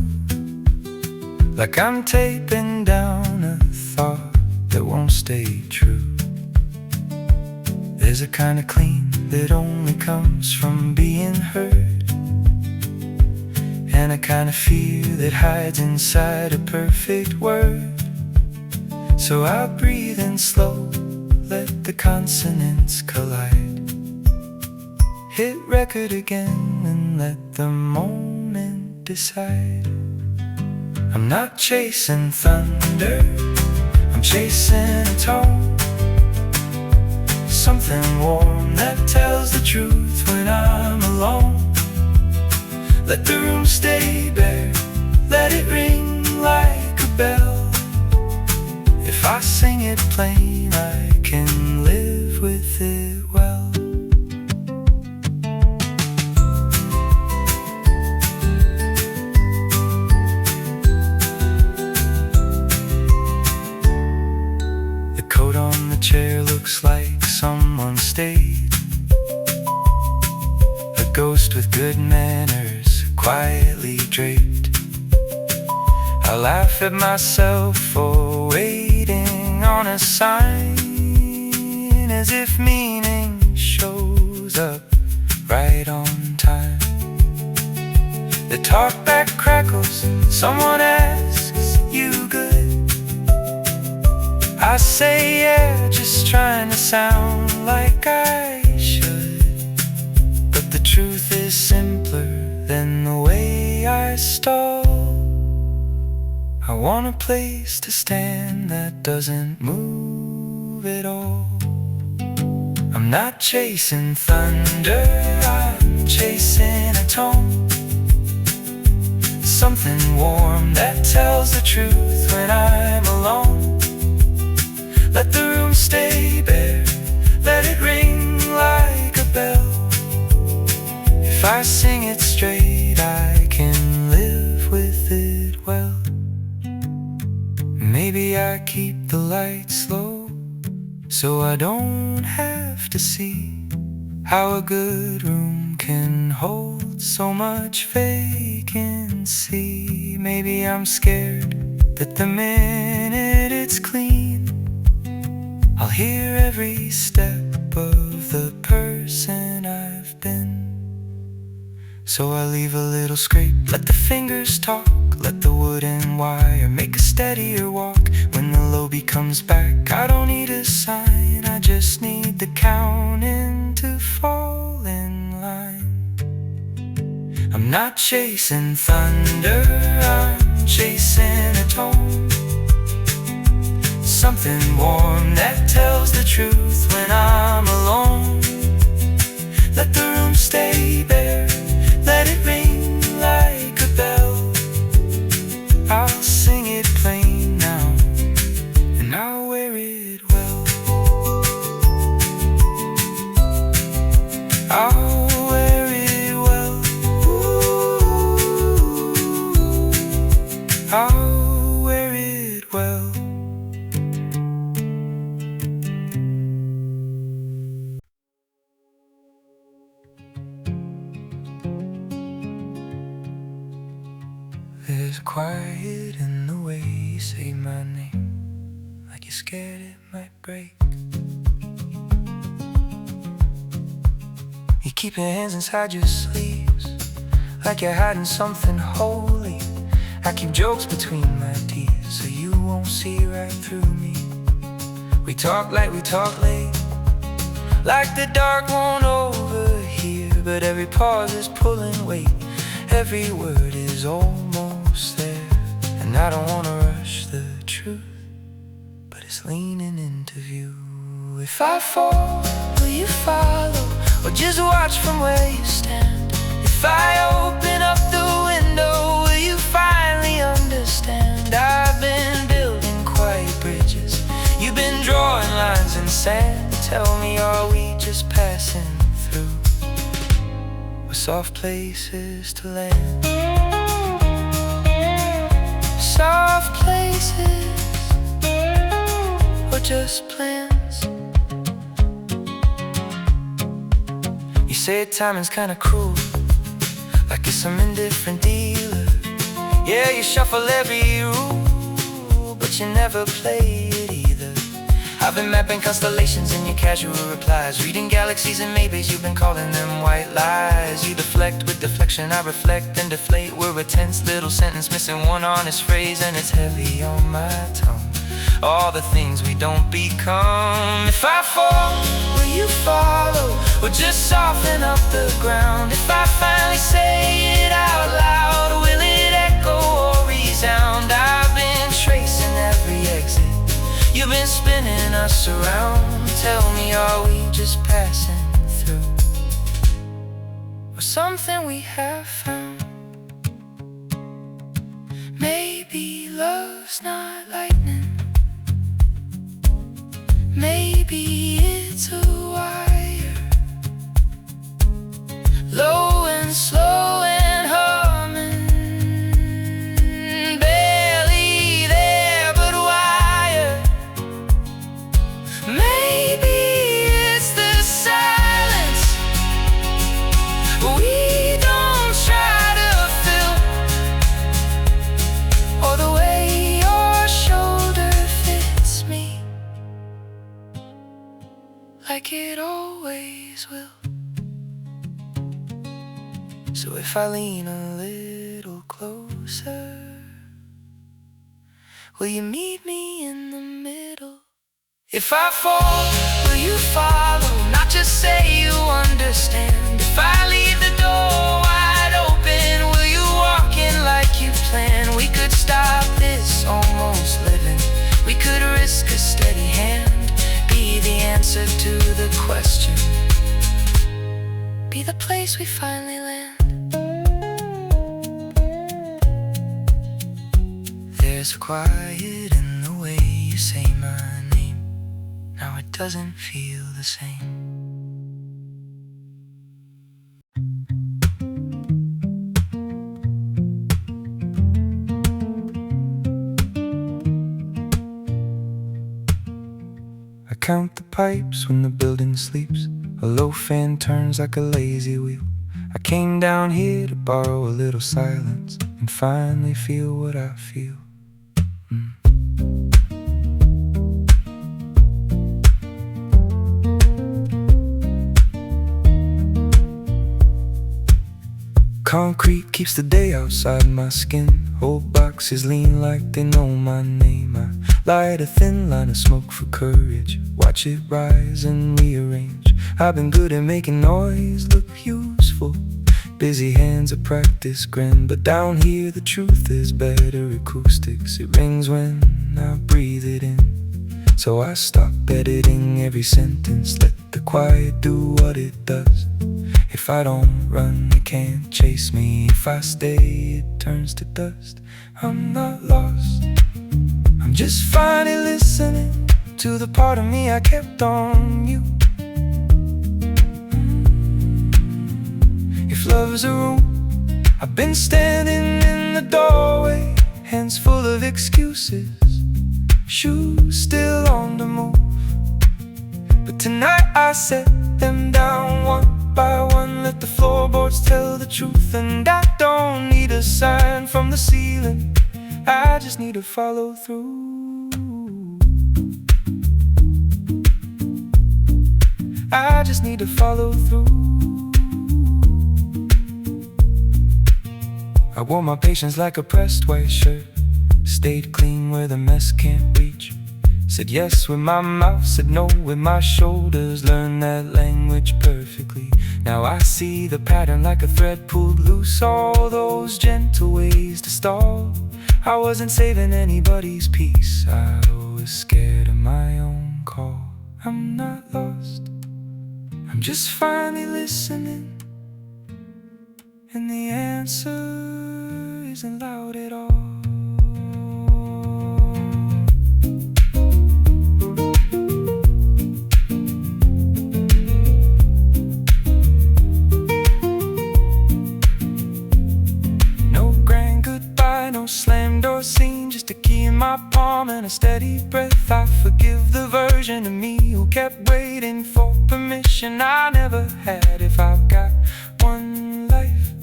like I'm taping down a thought that won't stay true. There's a kind of clean that only comes from being heard, and a kind of fear that hides inside a perfect word. So I'll breathe in slow, let the consonants collide. Hit record again and let the moment decide. I'm not chasing thunder, I'm chasing a tone. Something warm that tells the truth when I'm alone. Let the room stay bare, let it ring like a bell. If I sing it plain, I can live with it well. The coat on the chair looks like someone stayed. A ghost with good manners, quietly draped. I laugh at myself for waiting on a sign, as if meaning shows up right on time. The talkback crackles, someone asks, "You good?" I say yeah, just trying to sound like I should. But the truth is simpler than the way I stall. I want a place to stand that doesn't move at all. I'm not chasing thunder, I'm chasing a tone. Something warm that tells the truth when I'm alone. Let the room stay bare, let it ring like a bell. If I sing it straight, I can live with it well. Maybe I keep the lights low, so I don't have to see how a good room can hold so much vacancy. Maybe I'm scared that the minute it's clean, I'll hear every step of the person I've been. So I leave a little scrape, let the fingers talk, let the wood and wire make a steadier walk. When the lobby comes back, I don't need a sign, I just need the counting to fall in line. I'm not chasing thunder, I'm chasing a tone. Something warm that tells the truth when I'm alone. Let the room stay bare, let it ring like a bell. I'll sing it plain now, and I'll wear it well. I'll wear it well. Ooh, I'll wear it well. There's quiet in the way you say my name, like you're scared it might break. You keep your hands inside your sleeves, like you're hiding something holy. I keep jokes between my teeth, so you won't see right through me. We talk like we talk late, like the dark won't overhear. But every pause is pulling weight, every word is almost there. And I don't wanna rush the truth, but it's leaning into view. If I fall, will you follow, or just watch from where you stand? If I open up the window, will you finally understand? I've been building quiet bridges, you've been drawing lines in sand. Tell me, are we just passing through, with soft places to land? Soft places, or just plans? You say timing's kinda cruel, like it's some indifferent dealer. Yeah, you shuffle every rule, but you never play it either. I've been mapping constellations in your casual replies, reading galaxies and maybes, you've been calling them white lies. You deflect with deflection, I reflect and deflate. We're a tense little sentence, missing one honest phrase, and it's heavy on my tongue, all the things we don't become. If I fall, will you follow, or just soften up the ground? If I finally say it out loud, will it echo or resound? I've been tracing every exit, you've been spinning us around. Tell me, are we just passing through, or something we have found? Maybe love's not lightning, maybe it's a wire, low and slow and humming, barely there but wired. Maybe it's the silence we don't try to fill, or the way your shoulder fits me, like it always will. So if I lean a little closer, will you meet me in the middle? If I fall, will you follow, not just say you understand? If I leave the door wide open, will you walk in like you planned? We could stop this almost living, we could risk a steady hand, be the answer to the question, be the place we finally land. There's a quiet in the way you say my name, now it doesn't feel the same. I count the pipes when the building sleeps, a low fan turns like a lazy wheel. I came down here to borrow a little silence and finally feel what I feel. Concrete keeps the day outside my skin, old boxes lean like they know my name. I light a thin line of smoke for courage, watch it rise and rearrange. I've been good at making noise look useful, busy hands, a practice grin. But down here the truth is better acoustics, it rings when I breathe it in. So I stop editing every sentence, let the quiet do what it does. If I don't run, it can't chase me. If I stay, it turns to dust. I'm not lost, I'm just finally listening to the part of me I kept on mute. If love's a room, I've been standing in the doorway, hands full of excuses, shoes still on the move. But tonight I set them down one by one, let the floorboards tell the truth. And I don't need a sign from the ceiling, I just need to follow through. I just need to follow through. I wore my patience like a pressed white shirt, stayed clean where the mess can't reach. Said yes with my mouth, said no with my shoulders, learned that language perfectly. Now I see the pattern like a thread pulled loose, all those gentle ways to stall. I wasn't saving anybody's peace, I was scared of my own call. I'm not lost, I'm just finally listening, and the answer isn't loud at all. Slam door scene, just a key in my palm and a steady breath. I forgive the version of me who kept waiting for permission I never had. If I've got one life,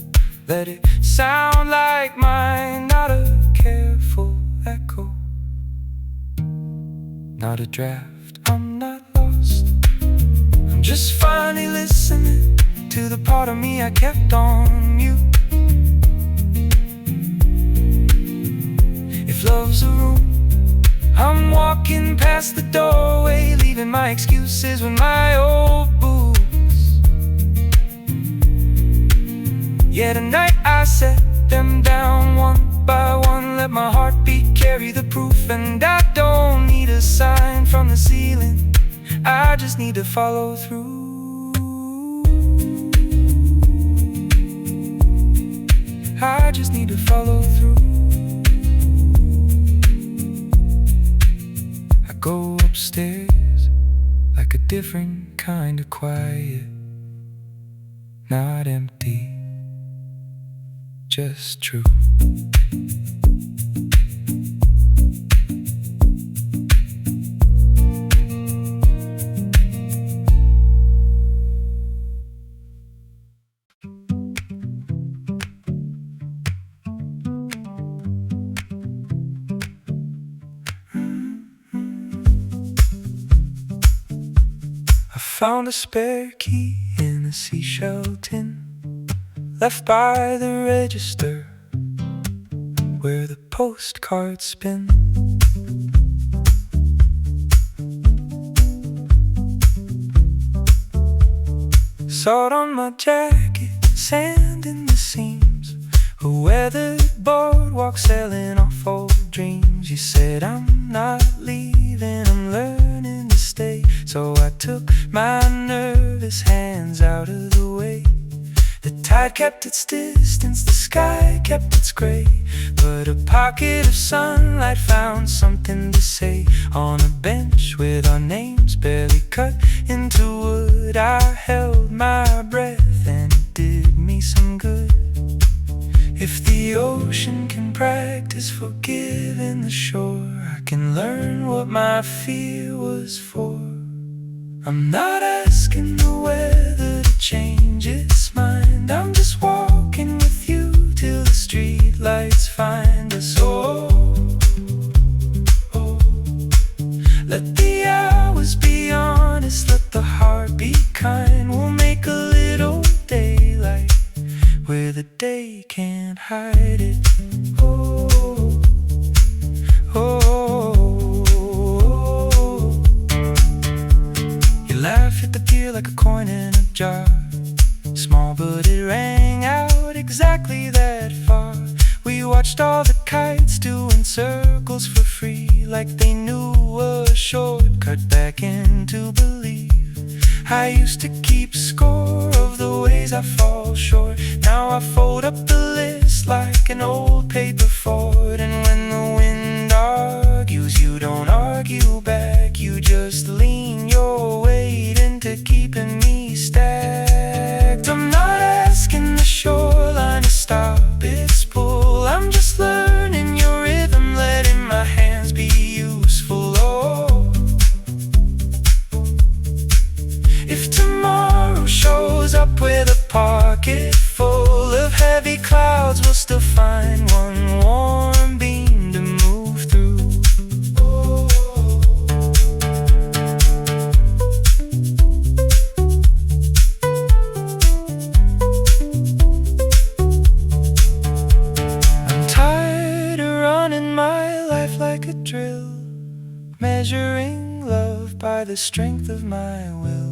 let it sound like mine, not a careful echo, not a draft. I'm just finally listening to the part of me I kept on mute. If love's a room, I'm walking past the doorway, leaving my excuses with my old boots. Yeah, tonight I set them down one by one, let my heartbeat carry the proof. And I don't need a sign from the ceiling, I just need to follow through. I just need to follow through. I go upstairs like a different kind of quiet, not empty, just true. I found a spare key in a seashell tin, left by the register where the postcards spin. Salt on my jacket, sand in the seams, a weathered boardwalk sailing off old dreams. You said I'm not leaving, I'm learning to stay. So I took my nervous hands out of the way. The tide kept its distance, the sky kept its gray, but a pocket of sunlight found something to say. On a bench with our names barely cut into wood, I held my breath and it did me some good. If the ocean can practice forgiving the shore, I can learn what my fear was for. I'm not asking the weather to change its mind, I'm just walking with you till the street lights find us. Oh, oh, let the hours be honest, let the heart be kind. We'll make a little daylight where the day can't hide it. Oh, oh, oh. You laugh at the tear like a coin in a jar, small but it rang out exactly that far. We watched all the kites doing circles for free, like they knew a shortcut back into belief. I used to keep score of the ways I fall short, now I fold up the list like an old paper forward. And when the wind argues, you don't argue back, you just lean your weight into keeping me stacked. I'm not asking the shoreline to stop its pull, I'm just learning your rhythm, letting my hands be useful. Oh, if tomorrow shows up with a pocket full of heavy clouds, we'll still find one warm beam to move through. Oh, I'm tired of running my life like a drill, measuring love by the strength of my will.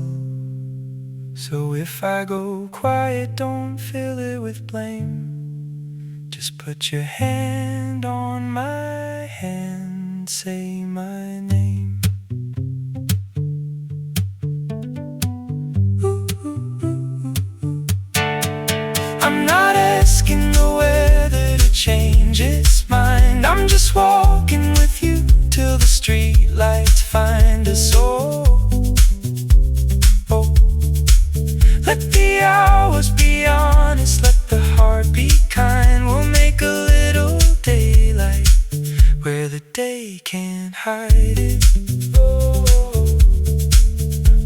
So if I go quiet, don't fill it with blame, just put your hand on my hand, say my name. Ooh, ooh, ooh, ooh. I'm not asking the weather to change its mind, I'm just walking with you till the street lights find us. Oh, oh, let the hours be honest, let the heart be kind. We'll make a little daylight where the day can't hide it. Oh,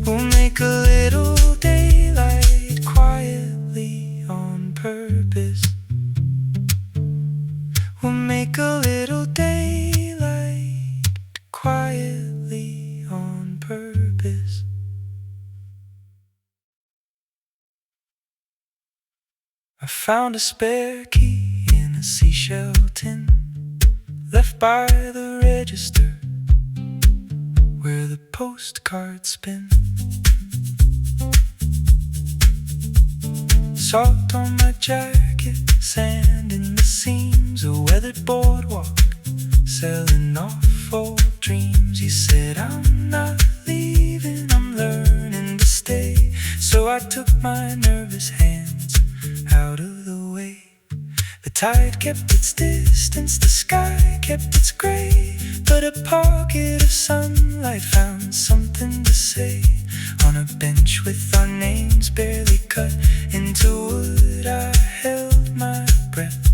we'll make a little daylight quietly on purpose. We'll make a little daylight, 'quietly on purpose. I found a spare key in a seashell tin, left by the register where the postcards spin. Salt on my jacket, sand in the seams, a weathered boardwalk, selling off old dreams. You said I'm not leaving, I'm learning to stay. So I took my nervous hands out of the way. The tide kept its distance, the sky kept its gray, but a pocket of sunlight found something to say. On a bench with our names barely cut into wood, I held my breath,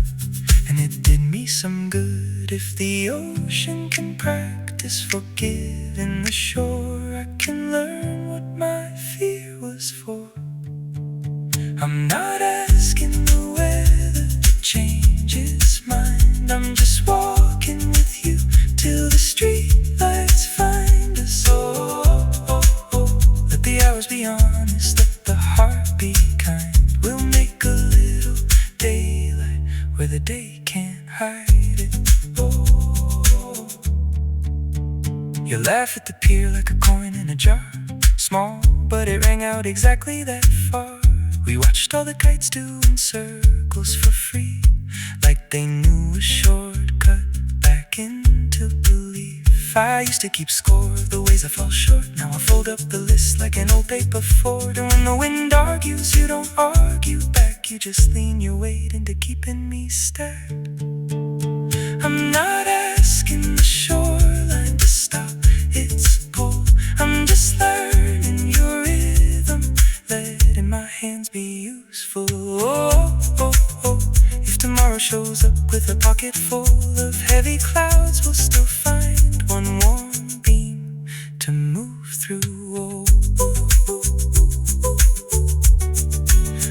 and it did me some good. If the ocean can practice forgiving the shore, I can learn what my fear was for. I'm not asking the weather to change its mind, I'm just walking with you till the street lights find us. Let the hours be honest, let the heart be kind. We'll make a little daylight where the day can't hide it. You laugh at the pier like a coin in a jar, small, but it rang out exactly that far. We watched all the kites doing circles for free, like they knew a shortcut back into belief. I used to keep score of the ways I fall short, now I fold up the list like an old paper fort. And when the wind argues, you don't argue back, you just lean your weight into keeping me stacked. I'm not asking the shoreline to stop its pull, I'm just learning your rhythm, letting my hands be useful. If tomorrow shows up with a pocket full of heavy clouds, we'll still find one warm beam to move through.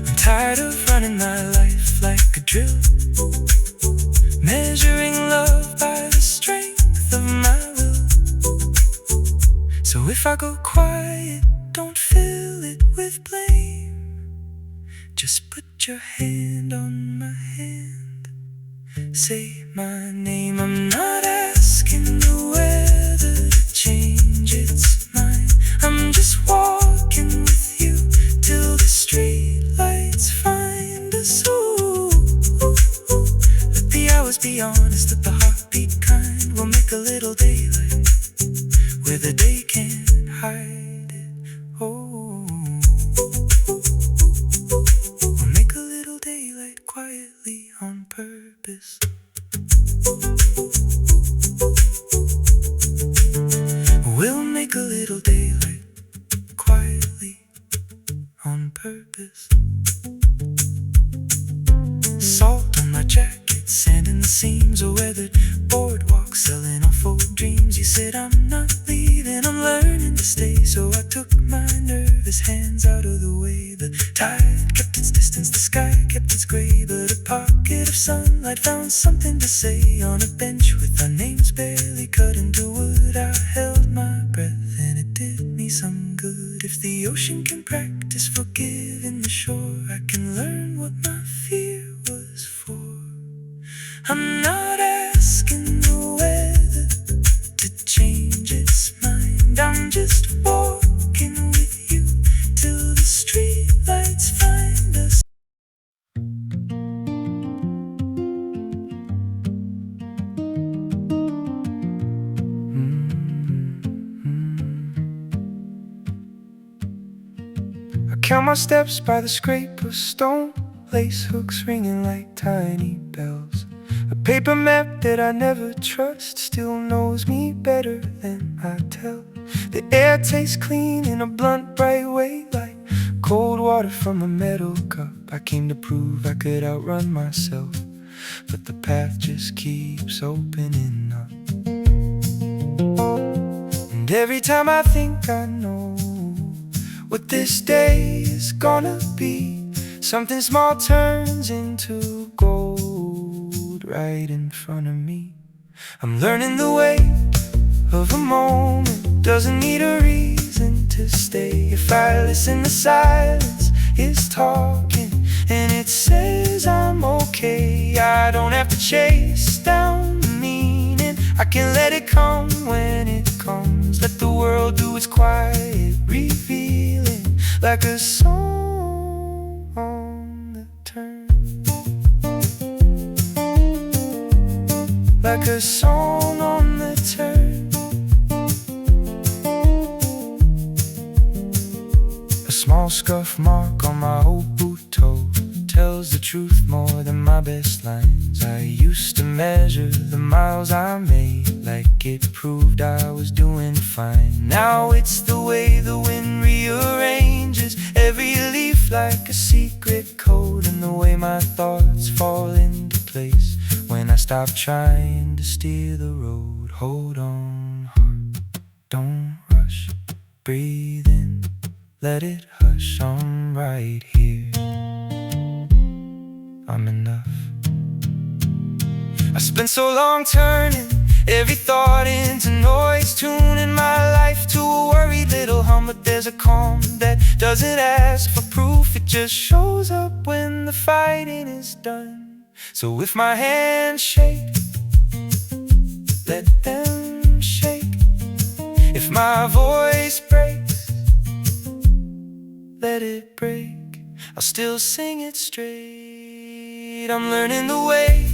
I'm tired of running my life like a drill, measuring love by the strength of my will. So if I go quiet, don't fill it with blame, just put your hand on my hand, say my name. I'm not asking the weather to change its mind, I'm just walking with you till the street lights find us. Let the hours be honest, let the heart be kind. We'll make a little daylight where the day can't hide it. We'll make a little daylight quietly on purpose. We'll make a little daylight quietly on purpose. Salt on my jacket, sand in the seams, a weathered boardwalk, selling off old dreams. You said I'm not leaving, I'm learning to stay. So I took my nervous hands out of the way. The tide kept its distance, the sky kept its gray, but a pocket of sunlight found something to say. On a bench with our names barely cut into wood, I held my breath, and it did me some good. If the ocean can practice forgiving the shore, I can learn what my fear was for. I'm not asking the weather to change its mind, I'm just walking with you till the street lights find us. I count my steps by the scrape of stone, lace hooks ringing like tiny bells. A paper map that I never trust still knows me better than I tell. The air tastes clean in a blunt, bright way, like cold water from a metal cup. I came to prove I could outrun myself, but the path just keeps opening up. And every time I think I know what this day is gonna be, something small turns into gold right in front of me. I'm learning the weight of a moment doesn't need a reason to stay. If I listen, the silence is talking, and it says have to chase down the meaning. I can let it come when it comes. Let the world do its quiet revealing, like a song on the turn, like a song on the turn. A small scuff mark on my old boot toe tells the truth more than my best lines. I used to measure the miles I made like it proved I was doing fine. Now it's the way the wind rearranges every leaf like a secret code, and the way my thoughts fall into place when I stop trying to steer the road. Hold on, heart, don't rush, breathe in, let it hush. I'm right here, I'm enough. I spent so long turning every thought into noise, tuning my life to a worried little hum. But there's a calm that doesn't ask for proof, it just shows up when the fighting is done. So if my hands shake, let them shake. If my voice breaks, let it break. I'll still sing it straight. I'm learning the way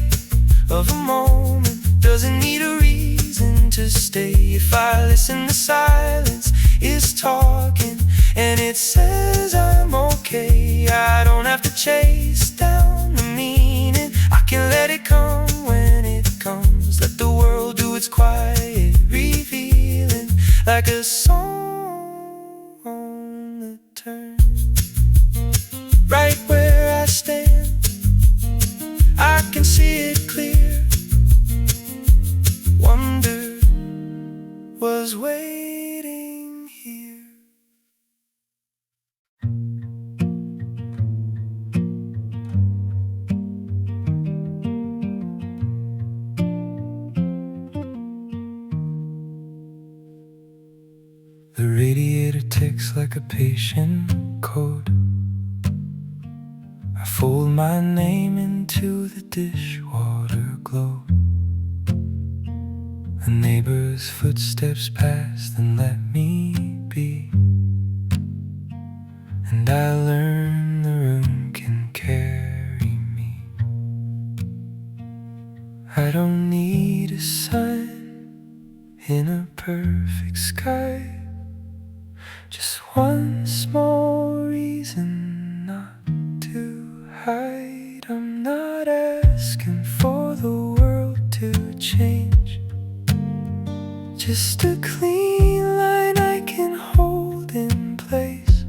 of a moment doesn't need a reason to stay. If I listen, the silence is talking, and it says I'm okay. I don't have to chase down the meaning, I can let it come when it comes. Let the world do its quiet revealing, like a song on the turn. Right where I stand, I can see it clear. Wonder was waiting here. The radiator ticks like a patient code. I fold my name into the dishwater glow. A neighbor's footsteps passed and let me be, and I learned the room can carry me. I don't need a sign in a perfect sky, just one small reason not to hide. I'm not asking for the world to change, just a clean line I can hold in place.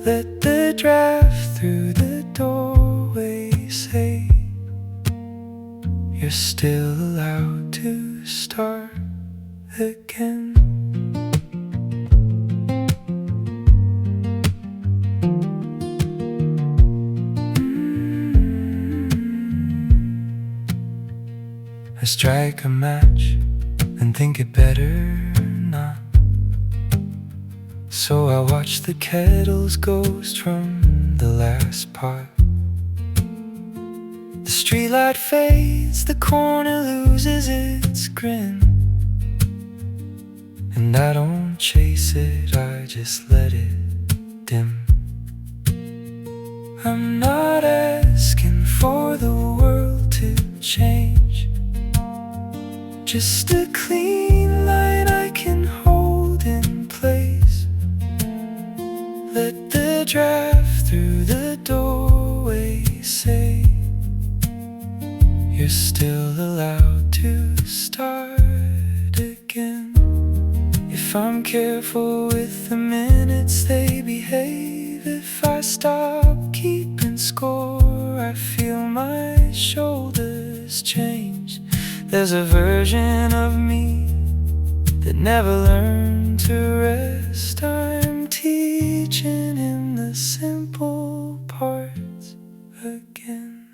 Let the draft through the doorway say you're still allowed to start again. I strike a match and think it better not, so I watch the kettle's ghost from the last pot. The streetlight fades, the corner loses its grin, and I don't chase it, I just let it dim. I'm not asking for the world to change, just a clean line I can hold in place. Let the draft through the doorway say you're still allowed to start again. If I'm careful with the minutes, they behave. If I stop keeping score, I feel my shoulders change. There's a version of me that never learned to rest. I'm teaching him the simple parts again.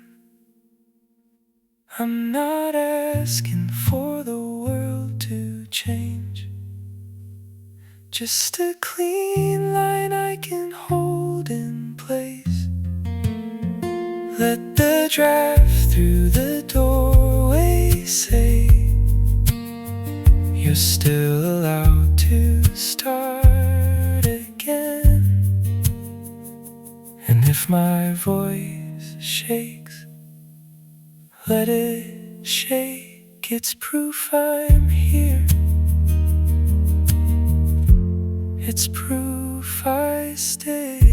I'm not asking for the world to change, just a clean line I can hold in place. Let the draft through you're still allowed to start again. And if my voice shakes, let it shake. It's proof I'm here. It's proof I stay.